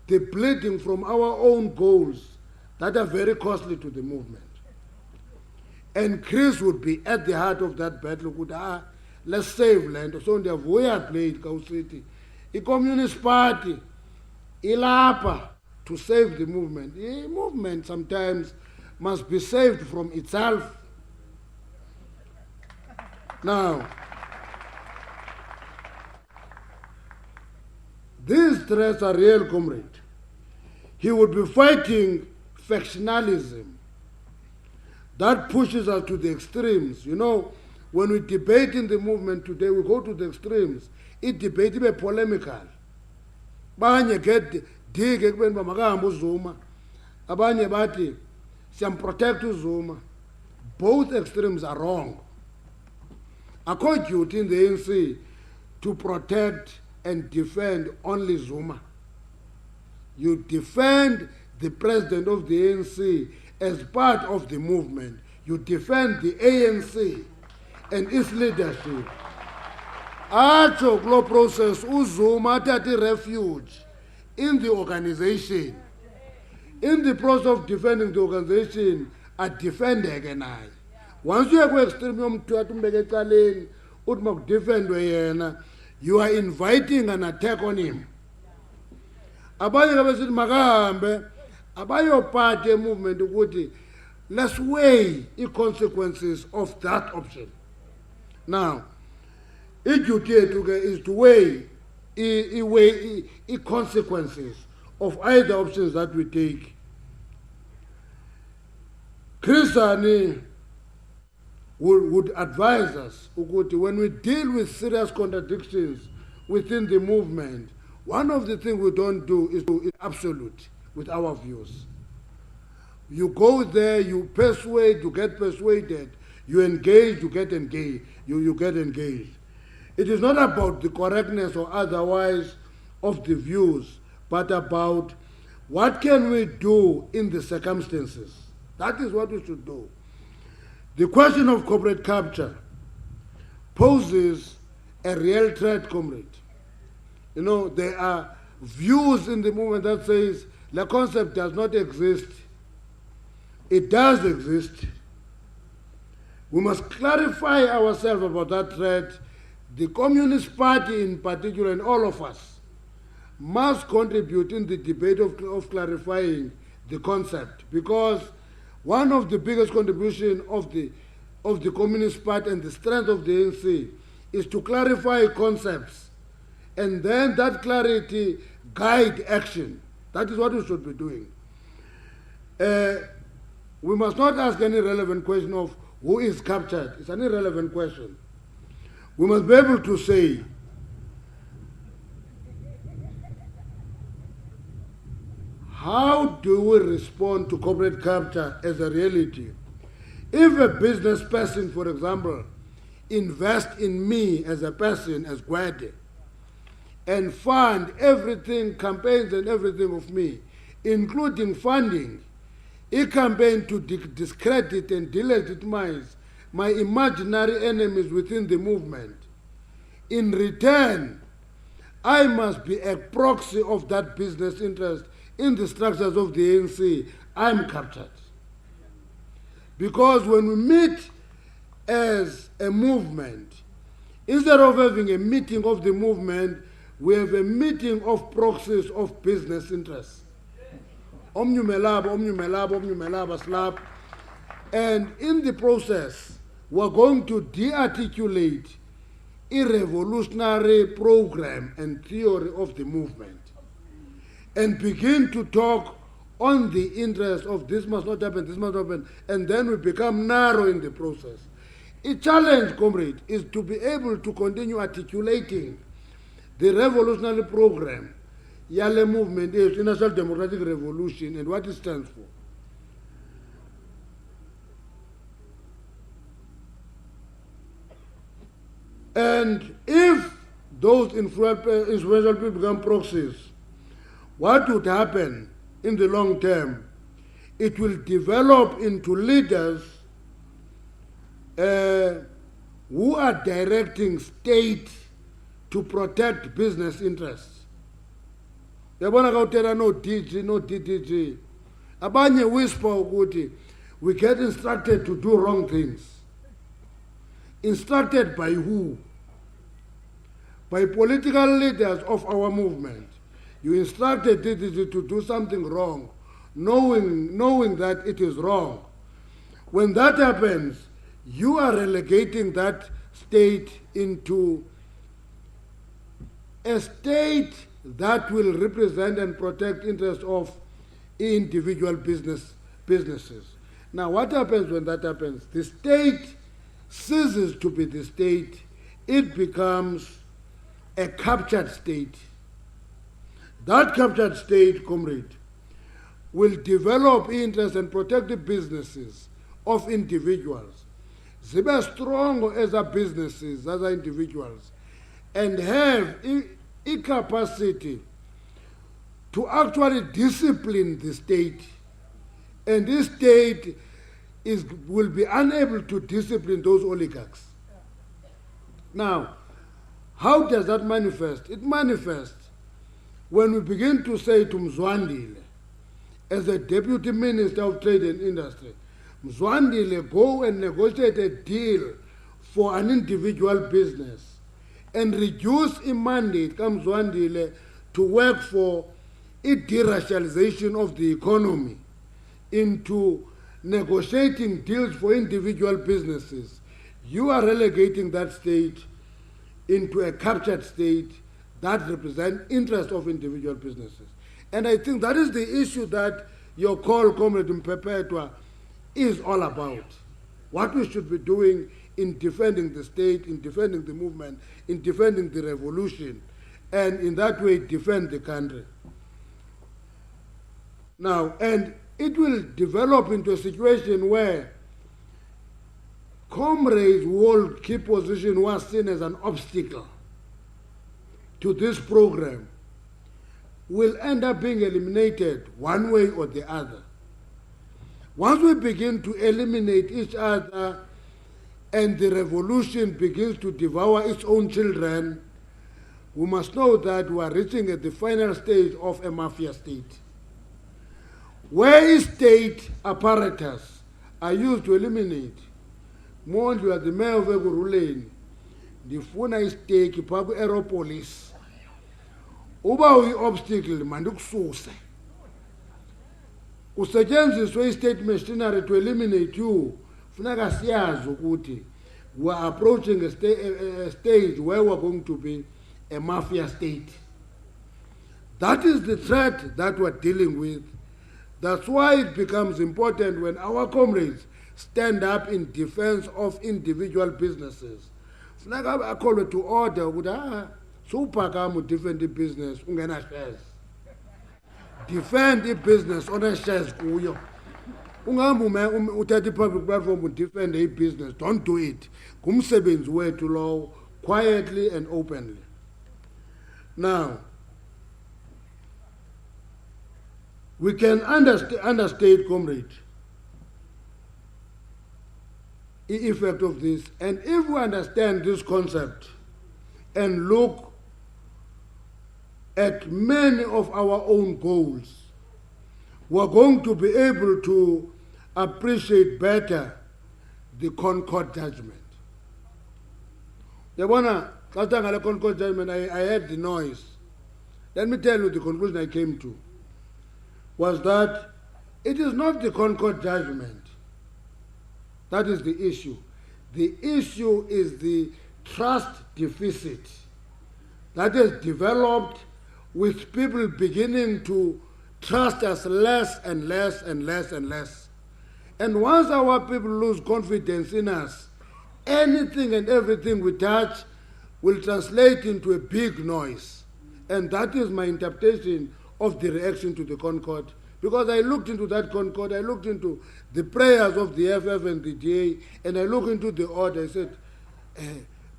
the bleeding from our own goals that are very costly to the movement. And Chris would be at the heart of that battle. Let's save land. So they have way played City. The Communist Party, ilapa to save the movement. The movement sometimes must be saved from itself. Now, these threats are real, comrade. He would be fighting factionalism that pushes us to the extremes. You know, when we debate in the movement today, we go to the extremes. It debate be polemical. Abanye get dig ekubeni bamakahamba uZuma. Abanye bathi siyamprotect uZuma. Both extremes are wrong. Akho duty in the ANC to protect and defend only Zuma. You defend the president of the ANC as part of the movement. You defend the ANC and its leadership. Acho kulo process uZuma athathe refuge in the organization. In the process of defending the organization, adefendeke naye. Once you have extreme yomntu athi umbeke ecaleni uthi makudefendwe yena, you are inviting an attack on him. Abanye kabesithi makahambe abayophatha movement ukuthi let's weigh the consequences of that option. Now, i-duty yethu is to weigh the consequences of either options that we take. Chris Hani would advise us ukuthi when we deal with serious contradictions within the movement, one of the things we don't do is to be absolute with our views. You go there, you persuade, you get persuaded, you engage, you get engaged, you get engaged. It is not about the correctness or otherwise of the views, but about what can we do in the circumstances. That is what we should do. The question of corporate capture poses a real threat, comrade. You know, there are views in the movement that says the concept does not exist. It does exist. We must clarify ourselves about that threat. The Communist Party in particular, and all of us, must contribute in the debate of clarifying the concept, because one of the biggest contributions of the Communist Party and the strength of the ANC is to clarify concepts, and then that clarity guide action. That is what we should be doing. We must not ask any relevant question of who is captured. It's an irrelevant question. We must be able to say, how do we respond to corporate capture as a reality? If a business person, for example, invests in me as a person, as Gwede, and fund everything, campaigns and everything of me, including funding a campaign to discredit and delegitimize my imaginary enemies within the movement. In return, I must be a proxy of that business interest in the structures of the ANC. I'm captured. Because when we meet as a movement, instead of having a meeting of the movement, we have a meeting of proxies of business interests. Omnyumelaba, slap. And in the process, we're going to de-articulate a revolutionary program and theory of the movement and begin to talk on the interest of this must not happen, this must not happen, and then we become narrow in the process. A challenge, comrade, is to be able to continue articulating the revolutionary program, Yale movement is National Democratic Revolution, and what it stands for. And if those influential people become proxies, what would happen in the long term? It will develop into leaders who are directing state to protect business interests. Yabona kautela no DG, no DDG. Abanye whisper ukuthi we get instructed to do wrong things. Instructed by who? By political leaders of our movement. You instructed DDG to do something wrong, knowing that it is wrong. When that happens, you are relegating that state into a state that will represent and protect interests of individual businesses. Now, what happens when that happens? The state ceases to be the state. It becomes a captured state. That captured state, comrade, will develop interests and protect the businesses of individuals. They be strong as a businesses, as a individuals, and have a capacity to actually discipline the state. And this state will be unable to discipline those oligarchs. Now, how does that manifest? It manifests when we begin to say to Mzwandile, as a Deputy Minister of Trade and Industry, Mzwandile, go and negotiate a deal for an individual business and reduce a mandate, come Mzwandile, to work for a de-racialization of the economy into negotiating deals for individual businesses. You are relegating that state into a captured state that represents interests of individual businesses. And I think that is the issue that your call, Comrade Mpepetua, is all about. What we should be doing in defending the state, in defending the movement, in defending the revolution, and in that way defend the country. Now, and it will develop into a situation where comrades who hold key position who are seen as an obstacle to this program will end up being eliminated one way or the other. Once we begin to eliminate each other and the revolution begins to devour its own children, we must know that we are reaching at the final stage of a mafia state, where state apparatus are used to eliminate Mondli, you are the mayor of Ekurhuleni. Ndifuna isteki phaa kwi-Aeropolis. Uba uyi-obstacle mandikususe. Kusetyenziswe i-state machinery to eliminate you. Funeka siyazi ukuthi we are approaching a stage where we are going to be a mafia state. That is the threat that we are dealing with. That's why it becomes important when our comrades stand up in defense of individual businesses. Funeka akholwe to order ukuthi suphakama defend i-business ungena shares. Defend i-business on a shares kuyo. Ungahamba uthatha i-public platform udefend i-business. Don't do it. Ngumsebenzi wethu lowo, quietly and openly. Now, we can understate, comrade, the effect of this. And if we understand this concept and look at many of our own goals, we're going to be able to appreciate better the Concord judgment. Yabona, last time I had Concord judgment, I heard the noise. Let me tell you the conclusion I came to was that it is not the Concord judgment that is the issue. The issue is the trust deficit that has developed with people beginning to trust us less and less and less and less. And once our people lose confidence in us, anything and everything we touch will translate into a big noise. And that is my interpretation of the reaction to the Concord. Because I looked into that Concord, I looked into the prayers of the FF and the DA, and I looked into the order. I said,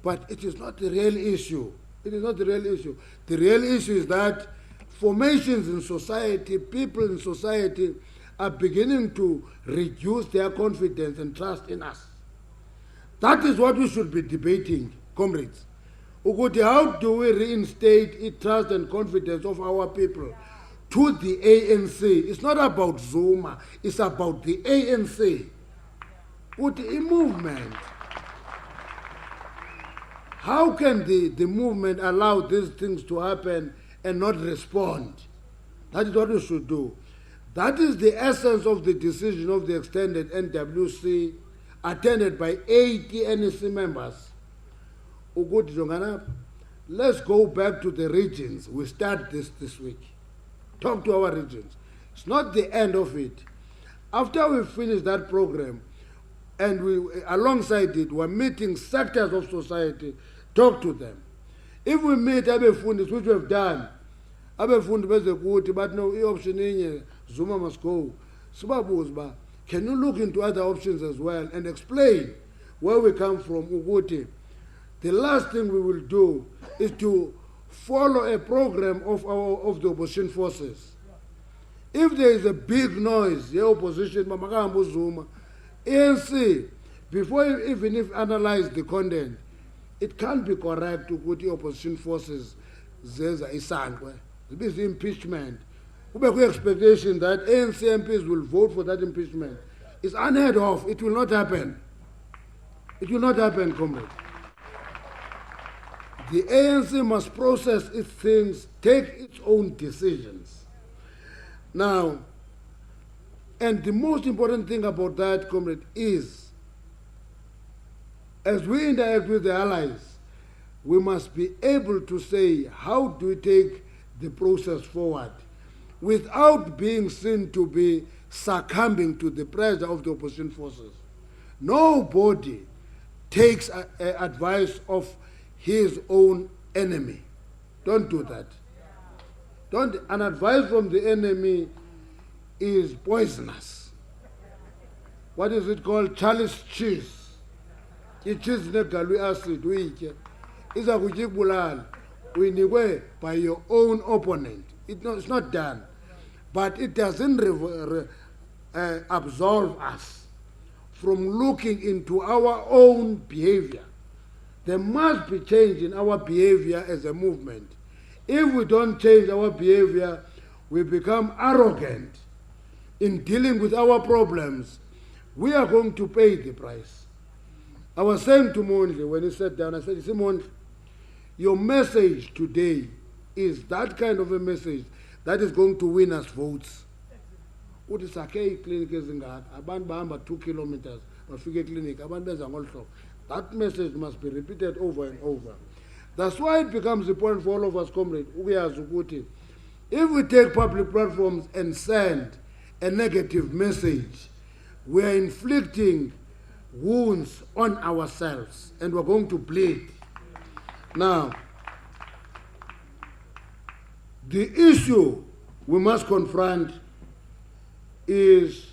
but it is not the real issue. It is not the real issue. The real issue is that formations in society, people in society are beginning to reduce their confidence and trust in us. That is what we should be debating, comrades. Ukuthi, how do we reinstate trust and confidence of our people to the ANC? It's not about Zuma, it's about the ANC. With a movement. How can the movement allow these things to happen and not respond? That is what we should do. That is the essence of the decision of the extended NWC, attended by 80 NEC members. Let's go back to the regions. We start this week. Talk to our regions. It's not the end of it. After we finish that program, and we, alongside it, we're meeting sectors of society, talk to them. If we meet Abefundis, which we have done, Abefundi bezekuthi, but no, option inye, Zuma must go. Sibabuzba, can you look into other options as well and explain where we come from, Uguti? The last thing we will do is to follow a program of the opposition forces. If there is a big noise, the opposition, Mamakambo Zuma, ANC, before even if analyze the content, it can't be correct to put the opposition forces zeza isangwe. This is impeachment. We have expectation that ANC MPs will vote for that impeachment. It's unheard of. It will not happen. It will not happen, comrade. The ANC must process its things, take its own decisions. Now, and the most important thing about that, comrade, is as we interact with the allies, we must be able to say, how do we take the process forward without being seen to be succumbing to the pressure of the opposition forces? Nobody takes advice of his own enemy. Don't do that. An advice from the enemy is poisonous. What is it called? Chalice cheese. Cheese negalwe acid uyitye iza kujibulala uyinikwe by your own opponent. It's not done, but it doesn't absolve us from looking into our own behavior. There must be change in our behavior as a movement. If we don't change our behavior, we become arrogant in dealing with our problems. We are going to pay the price. I was saying to Mondli when he sat down, I said, you see, Mondli, your message today is that kind of a message that is going to win us votes. Uthi sakhe clinic ezingaka abantu bahamba 2 kilometers bafike clinic abantu benza ngolu hlobo. That message must be repeated over and over. That's why it becomes important for all of us, comrade, ukuyazi ukuthi if we take public platforms and send a negative message, we are inflicting wounds on ourselves and we're going to bleed. Now, the issue we must confront is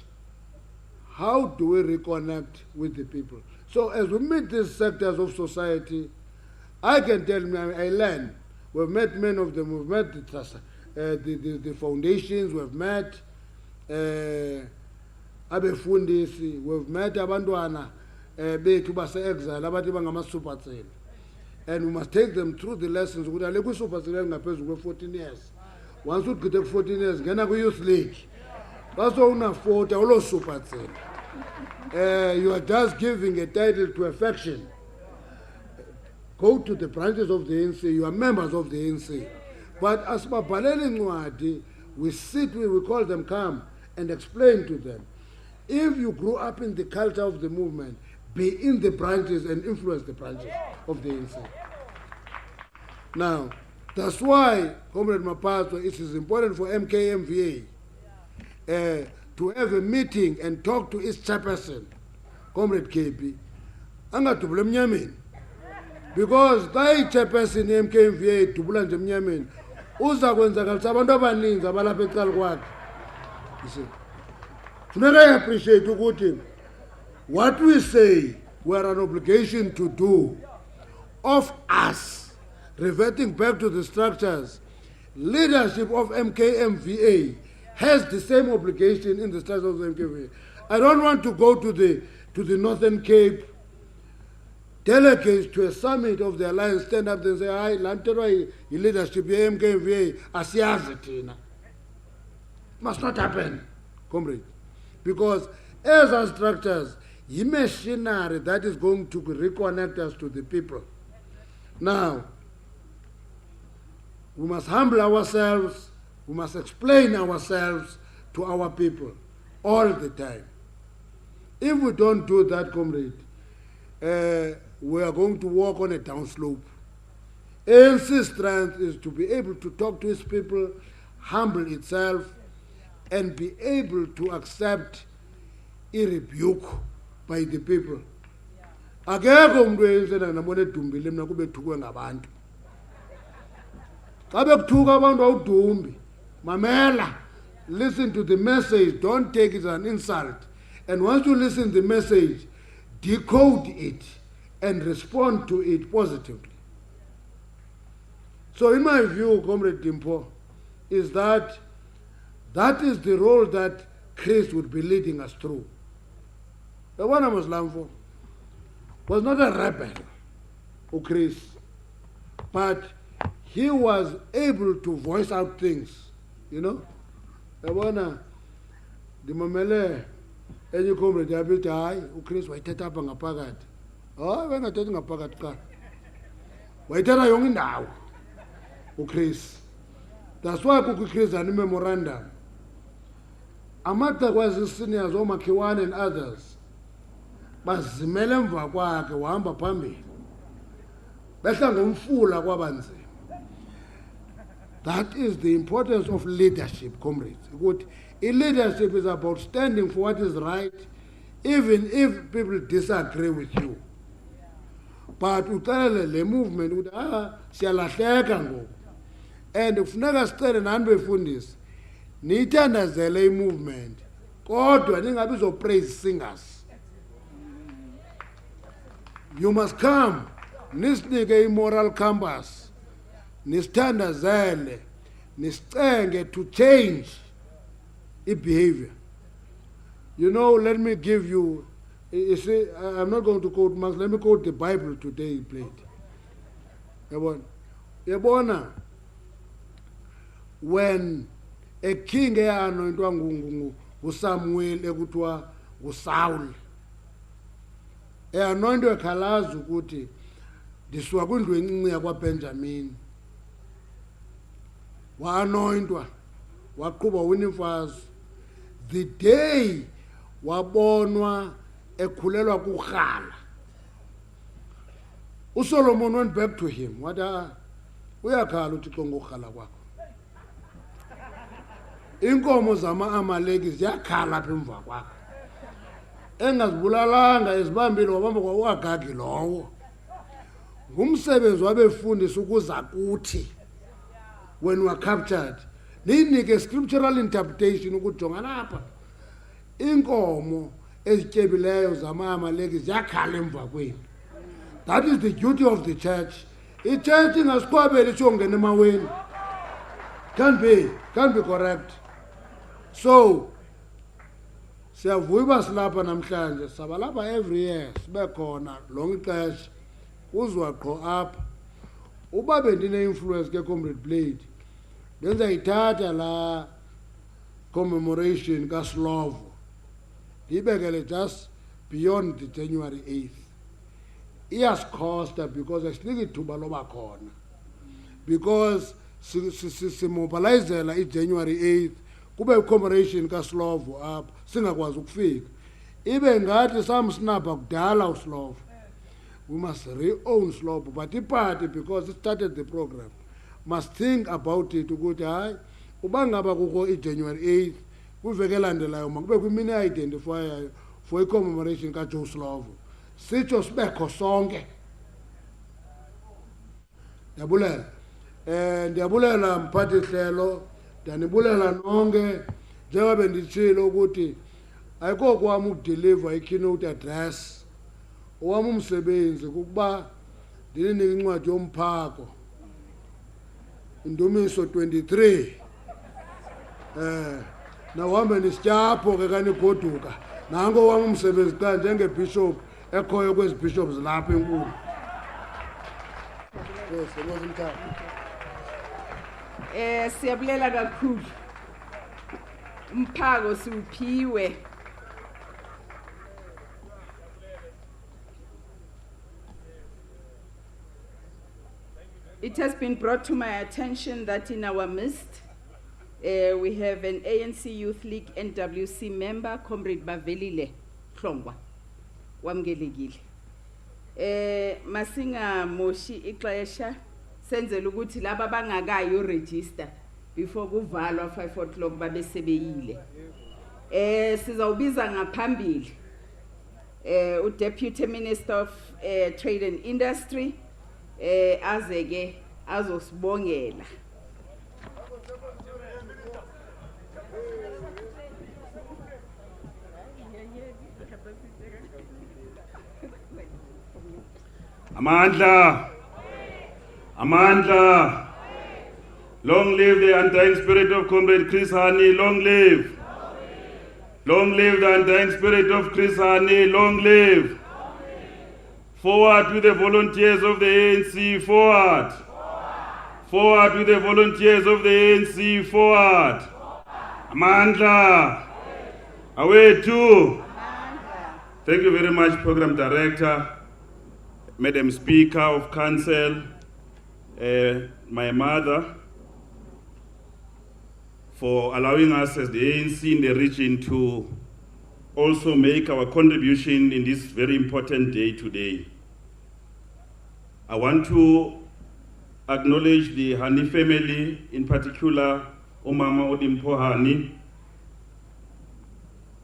how do we reconnect with the people? So as we meet these sectors of society, I can tell you, I learn. We've met many of them. We've met the foundations. We've met abefundisi. We've met abantwana bethu base-exile abathi bangama-supercell. And we must take them through the lessons. Ukuthi ale kwi-supercell ngaphezulu kwe-14 years. Once you get 14 years, ngena kwi-youth league. That's why una-40 awulo supercell. You are just giving a title to a faction. Go to the branches of the ANC, you are members of the ANC. But as babhalele incwadi, we sit, we call them come and explain to them. If you grew up in the culture of the movement, be in the branches and influence the branches of the ANC. Now, that's why, Comrade Mapato, it is important for MKMVA to have a meeting and talk to its chairperson, Comrade KP, angadubula emnyameni. Because that chairperson MKMVA dubula nje emnyameni uza kwenzakalisa abantu abaninzi abalapha ecala kwakhe. You see, funeka appreciate ukuthi what we say we are an obligation to do of us, reverting back to the structures. Leadership of MKMVA has the same obligation in the structure of the MKMVA. I don't want to go to the Northern Cape delegates to a summit of the alliance stand up and say, "Hi, lanterwa leadership ya MKMVA asiyazi thina." Must not happen, comrade, because as our structures, a machinery that is going to reconnect us to the people. Now, we must humble ourselves. We must explain ourselves to our people all the time. If we don't do that, comrade, we are going to walk on a downslope. ANC's strength is to be able to talk to its people, humble itself, and be able to accept a rebuke by the people. Akekho umuntu oyenzela nabona edumbile mina kube thukwe ngabantu. Xa bekuthuka abantu awudumbi. Mamela, listen to the message, don't take it as an insult. And once you listen to the message, decode it and respond to it positively. So in my view, Comrade Dimpo, is that is the role that Chris would be leading us through. The one I was Lamfo was not a rebel, Chris, but he was able to voice out things, you know. The one, the mamele, and you come with the ability, Chris, why take up on a pagat? Oh, when I take a pagat car. Why tell I young now, Chris? That's why Chris and memorandum. Amata was the seniors, Oma Kiwan and others. But Zimelem Vakwa, Wamba Pambi. That is the importance of leadership, comrades. Good. Leadership is about standing for what is right, even if people disagree with you. But the movement would and if never stand and unbefundis, Nitana Zele movement, God, I think I will praise singers. You must come, nisnike moral compass, nistanda zele, nistenge to change its behavior. You know, let me give you, see, I'm not going to quote Marx, let me quote the Bible today played. Yabona, when a king anointwa nguSamuel ekuthiwa nguSaul, anointwe ekhalaza ukuthi ndisuka kwindlu encinci yakwaBenjamin. Wa-anointwa waqhuba winimfazi. The day wabonwa ekhulelwa kurhala, uSolomon went back to him. Wathi uyakhala uThixo ngokurhala kwakho. Inkomo zama-Amaleki ziyakhala apha emva kwakho. Engazibulalanga ezibambile wabamba kwaUagagi lowo. Ngumsebenzi wabefundisa ukuza kuthi when we are captured. Ninike scriptural interpretation ukujonga lapha. Inkomo ezityebileyo zama-Amaleki ziyakhala emva kwenu. That is the duty of the church. I-church ingasikhwabeli isiyongena emaweni. Can't be correct. So siyavuya uba silapha namhlanje, sabalapha every year sibe khona lonke ixesha kuzwa qho apha. Uba bendine-influence ke Comrade Blade, ndenza yithatha la commemoration kaSlovo ndiyibekele just beyond the January 8th. Iyasicosta because asinika ithuba loba khona, because simobilizela i-January 8th kube commemoration kaSlovo apha singakwazi ukufika. Ibe ngathi samsnapha kudala uSlovo. We must re-own Slovo, but ipati, because it started the program, must think about it ukuthi hayi uba ngaba kukho i-January 8th kwiveki elandelayo makube kwimini identifyayo for i-commemoration kaJoe Slovo. Sitsho sibekho sonke. Ndiyabulela. Ndiyabulela mphathi hlelo, ndiyanibulela nonke njengoba benditshilo ukuthi ayikho kwami ukudeliver i-keynote address. Owami umsebenzi kukuba ndininike incwadi yomphako, Indumiso 23. Nawuhambe nesityapho ke kanigoduka. Nanko owami umsebenzi xa njengebishop ekhoyo kwezi bishops lapha enkulu. Siyabulela kakhulu. Umphako siuphiwe. It has been brought to my attention that in our midst, we have an ANC Youth League NWC member, Comrade Bavelile Hlongwa, wamgelekile. Masinga moshi ixesha senzela ukuthi laba bangakayo register before kuvalwa 5 o'clock babe sebeyile. Sizawubiza ngaphambili uDeputy Minister of Trade and Industry azeke azosibongela. Amandla. Amandla. Long live the undying spirit of Comrade Chris Hani. Long live. Long live the undying spirit of Chris Hani. Long live. Forward with the volunteers of the ANC. Forward. Forward with the volunteers of the ANC. Forward. Amandla. Away too. Thank you very much, Program Director, Madam Speaker of Council, my mother, for allowing us as the ANC in the region to also make our contribution in this very important day today. I want to acknowledge the Hani family, in particular, Omama Odimpo Hani,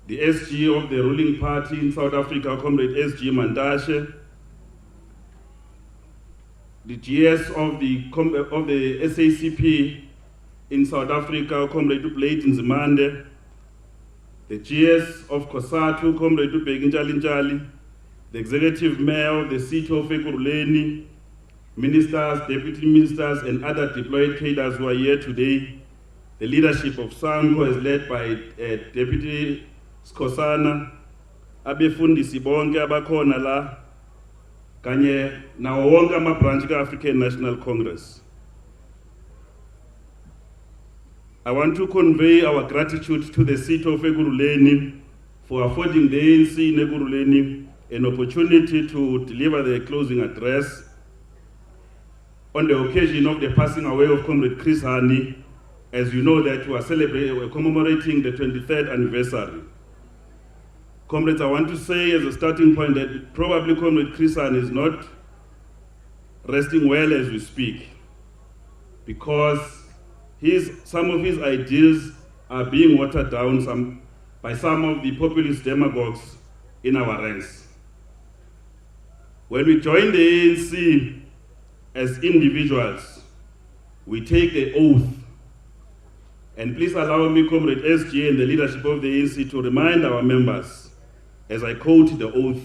the SG of the ruling party in South Africa, Comrade SG Mandashe, the GS of the SACP in South Africa, Comrade Blade Nzimande, the GS of COSATU, Comrade Beginjalinjali, the Executive Mayor of the city of Ekurhuleni, ministers, deputy ministers, and other deployed cadres who are here today. The leadership of SANCO is led by Deputy Skosana, abefundisi bonke abakhona la, kanye nawo wonke amabranch ka-African National Congress. I want to convey our gratitude to the city of Ekurhuleni for affording the ANC in Ekurhuleni an opportunity to deliver the closing address on the occasion of the passing away of Comrade Chris Hani. As you know that we are commemorating the 23rd anniversary. Comrades, I want to say as a starting point that probably Comrade Chris Hani is not resting well as we speak, because some of his ideas are being watered down by some of the populist demagogues in our ranks. When we join the ANC as individuals, we take the oath. And please allow me, Comrade SG and the leadership of the ANC, to remind our members, as I quote the oath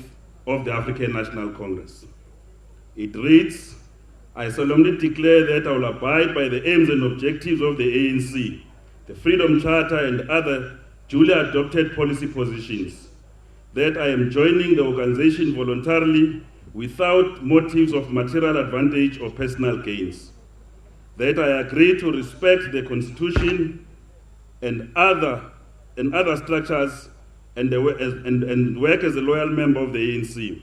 of the African National Congress. It reads, I solemnly declare that I will abide by the aims and objectives of the ANC, the Freedom Charter and other duly adopted policy positions, that I am joining the organization voluntarily without motives of material advantage or personal gains, that I agree to respect the Constitution and other structures and work as a loyal member of the ANC,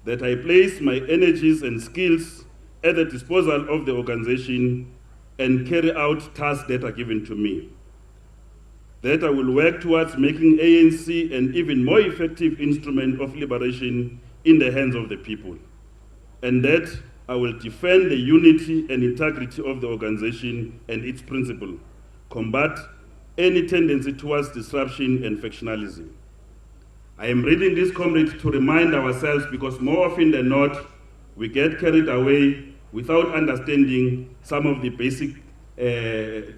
that I place my energies and skills at the disposal of the organization and carry out tasks that are given to me, that I will work towards making ANC an even more effective instrument of liberation in the hands of the people, and that I will defend the unity and integrity of the organization and its principle, combat any tendency towards disruption and factionalism. I am reading this, comrade, to remind ourselves, because more often than not, we get carried away without understanding some of the basic,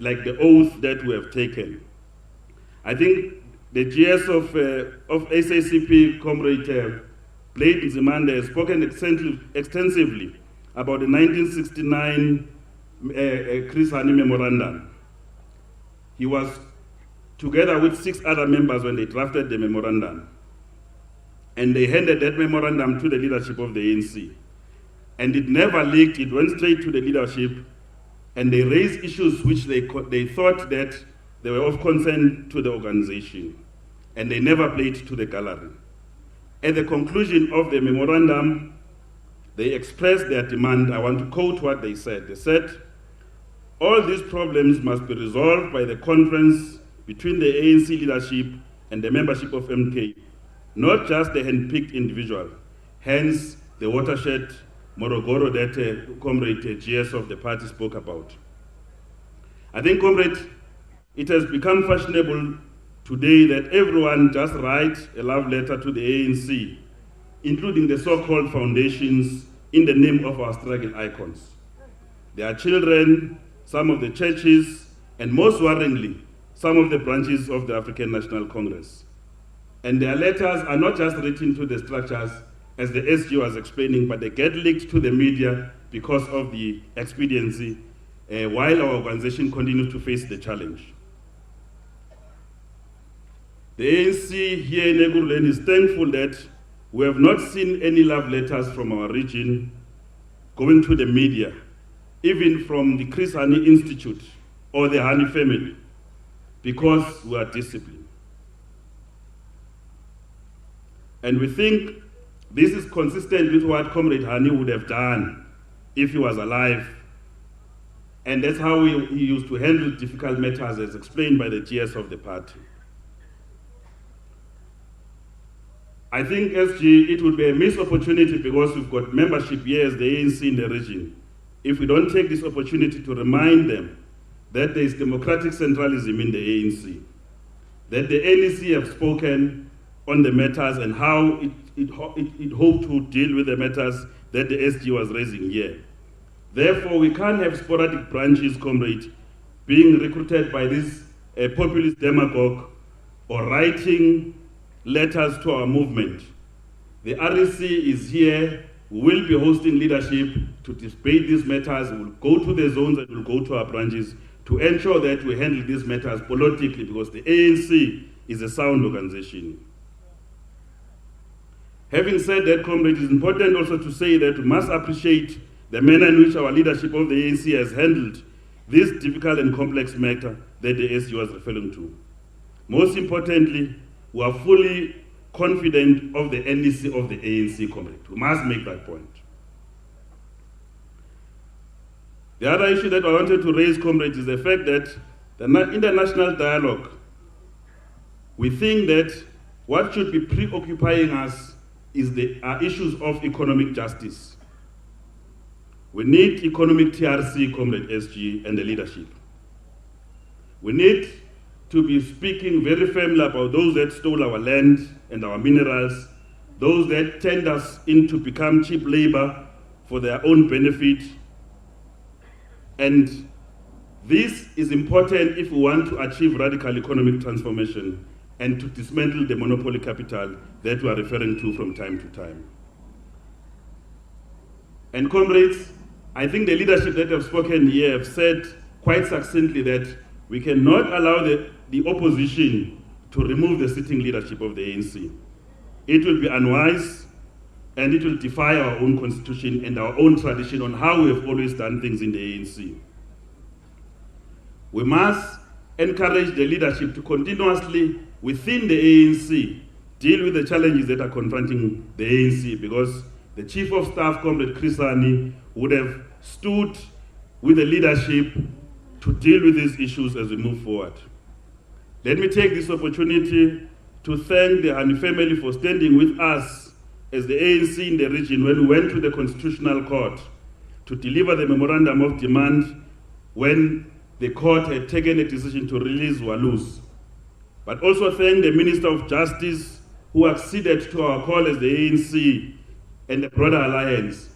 like the oath that we have taken. I think the GS of SACP, Comrade Blade Nzimande, has spoken extensively about the 1969 Chris Hani memorandum. He was together with 6 other members when they drafted the memorandum. And they handed that memorandum to the leadership of the ANC. And it never leaked, it went straight to the leadership, and they raised issues which they thought that they were of concern to the organization. And they never played to the gallery. At the conclusion of the memorandum, they expressed their demand. I want to quote what they said. They said, all these problems must be resolved by the conference between the ANC leadership and the membership of MK, not just the handpicked individual, hence the watershed Morogoro that Comrade GS of the party spoke about. I think, Comrade, it has become fashionable today that everyone just writes a love letter to the ANC, including the so-called foundations, in the name of our struggle icons. Their children, some of the churches, and most worryingly, some of the branches of the African National Congress. And their letters are not just written to the structures, as the SG was explaining, but they get leaked to the media because of the expediency, while our organization continues to face the challenge. The ANC here in Ekurhuleni is thankful that we have not seen any love letters from our region going to the media, even from the Chris Hani Institute or the Hani family, because we are disciplined. And we think this is consistent with what Comrade Hani would have done if he was alive. And that's how he used to handle difficult matters, as explained by the GS of the party. I think, SG, it would be a missed opportunity, because we've got membership here as the ANC in the region, if we don't take this opportunity to remind them that there is democratic centralism in the ANC, that the NEC have spoken on the matters and how it hoped to deal with the matters that the SG was raising here. Therefore, we can't have sporadic branches, comrade, being recruited by this populist demagogue or writing letters to our movement. The REC is here. We will be hosting leadership to debate these matters. We will go to the zones and we will go to our branches to ensure that we handle these matters politically, because the ANC is a sound organization. Having said that, comrade, it is important also to say that we must appreciate the manner in which our leadership of the ANC has handled this difficult and complex matter that the SG was referring to. Most importantly, we are fully confident of the NEC of the ANC, comrade. We must make that point. The other issue that I wanted to raise, comrades, is the fact that the international dialogue, we think that what should be preoccupying us is the issues of economic justice. We need economic TRC, comrade SG, and the leadership. We need to be speaking very firmly about those that stole our land and our minerals, those that turned us into become cheap labor for their own benefit. And this is important if we want to achieve radical economic transformation and to dismantle the monopoly capital that we are referring to from time to time. And comrades, I think the leadership that have spoken here have said quite succinctly that we cannot allow the opposition to remove the sitting leadership of the ANC. It will be unwise and it will defy our own constitution and our own tradition on how we have always done things in the ANC. We must encourage the leadership to continuously, within the ANC, deal with the challenges that are confronting the ANC, because the Chief of Staff, Comrade Chris Hani, would have stood with the leadership to deal with these issues as we move forward. Let me take this opportunity to thank the Hani family for standing with us as the ANC in the region when we went to the Constitutional Court to deliver the memorandum of demand when the court had taken a decision to release Walus. But also thank the Minister of Justice who acceded to our call as the ANC and the broader alliance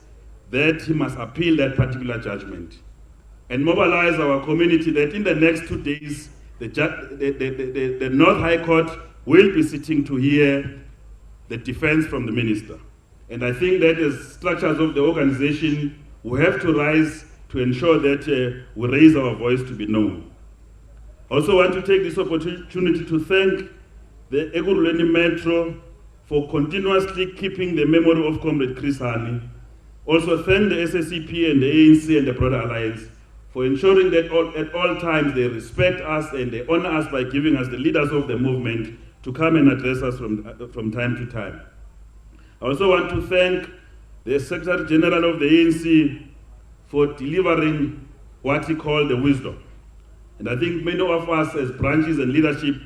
that he must appeal that particular judgment and mobilize our community that in the next 2 days, the North High Court will be sitting to hear the defense from the minister. And I think that as structures of the organization, we have to rise to ensure that we raise our voice to be known. Also want to take this opportunity to thank the Ekurhuleni Metro for continuously keeping the memory of Comrade Chris Hani. Also thank the SACP and the ANC and the broader alliance for ensuring that at all times they respect us and they honor us by giving us the leaders of the movement to come and address us from time to time. I also want to thank the Secretary General of the ANC for delivering what he called the wisdom. And I think many of us as branches and leadership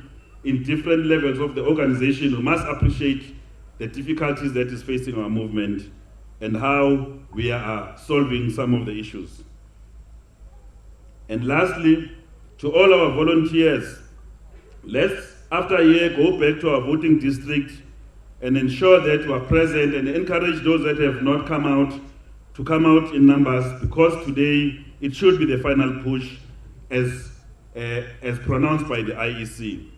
in different levels of the organization, we must appreciate the difficulties that is facing our movement and how we are solving some of the issues. And lastly, to all our volunteers, let's after a year go back to our voting district and ensure that we are present and encourage those that have not come out to come out in numbers, because today it should be the final push as pronounced by the IEC.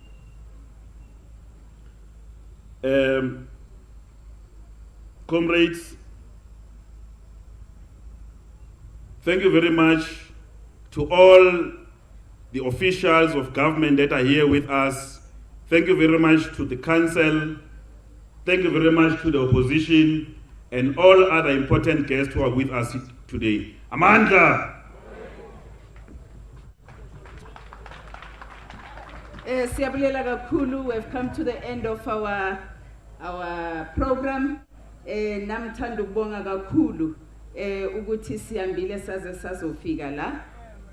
Comrades, thank you very much to all the officials of government that are here with us. Thank you very much to the council. Thank you very much to the opposition and all other important guests who are with us today. Amandla! Siyabulela kakhulu. We've come to the end of our program. Namthanda ukubonga kakhulu ukuthi siyambile saze sazofika la.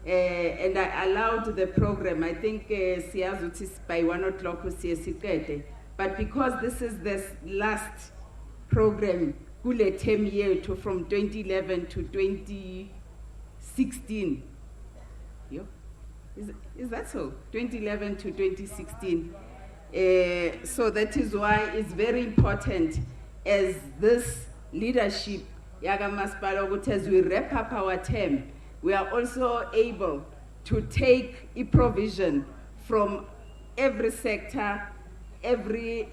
And I allowed the program. I think siyazi ukuthi by 1 o'clock siye siqede. But because this is the last program kule term yethu from 2011 to 2016. Is that so? 2011 to 2016. So that is why it's very important as this leadership, Yaga Maspala, as we wrap up our term, we are also able to take a provision from every sector, every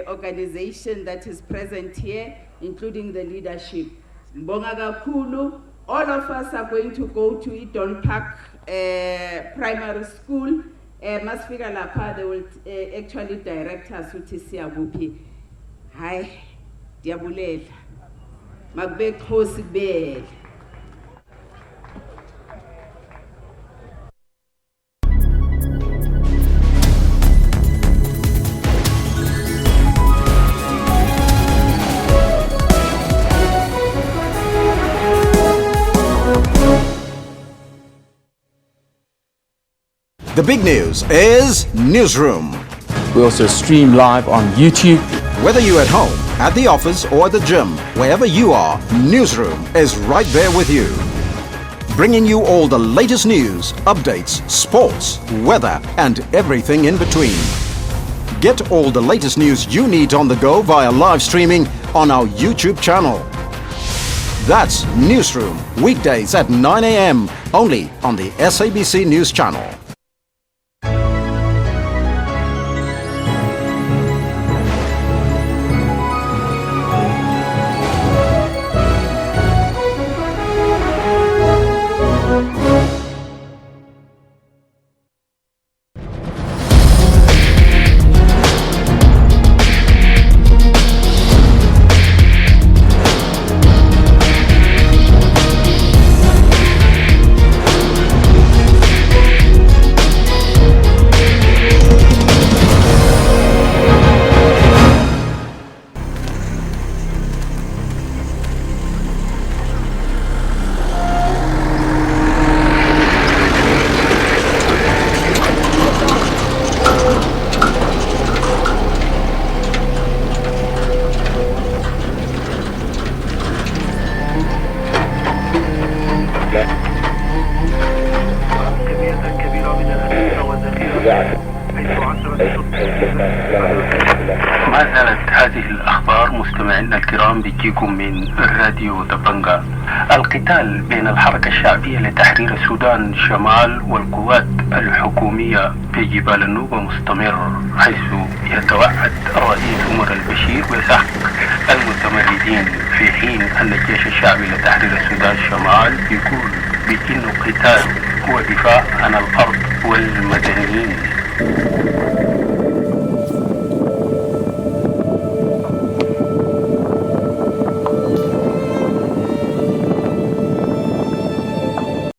organization that is present here, including the leadership. Mbonga kakhulu. All of us are going to go to Eton Park Primary School. Masfika lapha, they will actually direct us to Siyabuphi. Hi, diabulela. Magbe khosi bele. The big news is Newsroom. We also stream live on YouTube. Whether you're at home, at the office or at the gym, wherever you are, Newsroom is right there with you. Bringing you all the latest news, updates, sports, weather and everything in between. Get all the latest news you need on the go via live streaming on our YouTube channel. That's Newsroom, weekdays at 9 a.m. only on the SABC News Channel. ما زالت هذه الأخبار مستمعينا الكرام بتجيكم من راديو دبنجا. القتال بين الحركة الشعبية لتحرير السودان الشمال والقوات الحكومية في جبال النوبة مستمر، حيث يتوعد الرئيس عمر البشير بسحق المتمردين، في حين أن الجيش الشعبي لتحرير السودان الشمال يقول بأن القتال هو دفاع عن الأرض والمدنيين.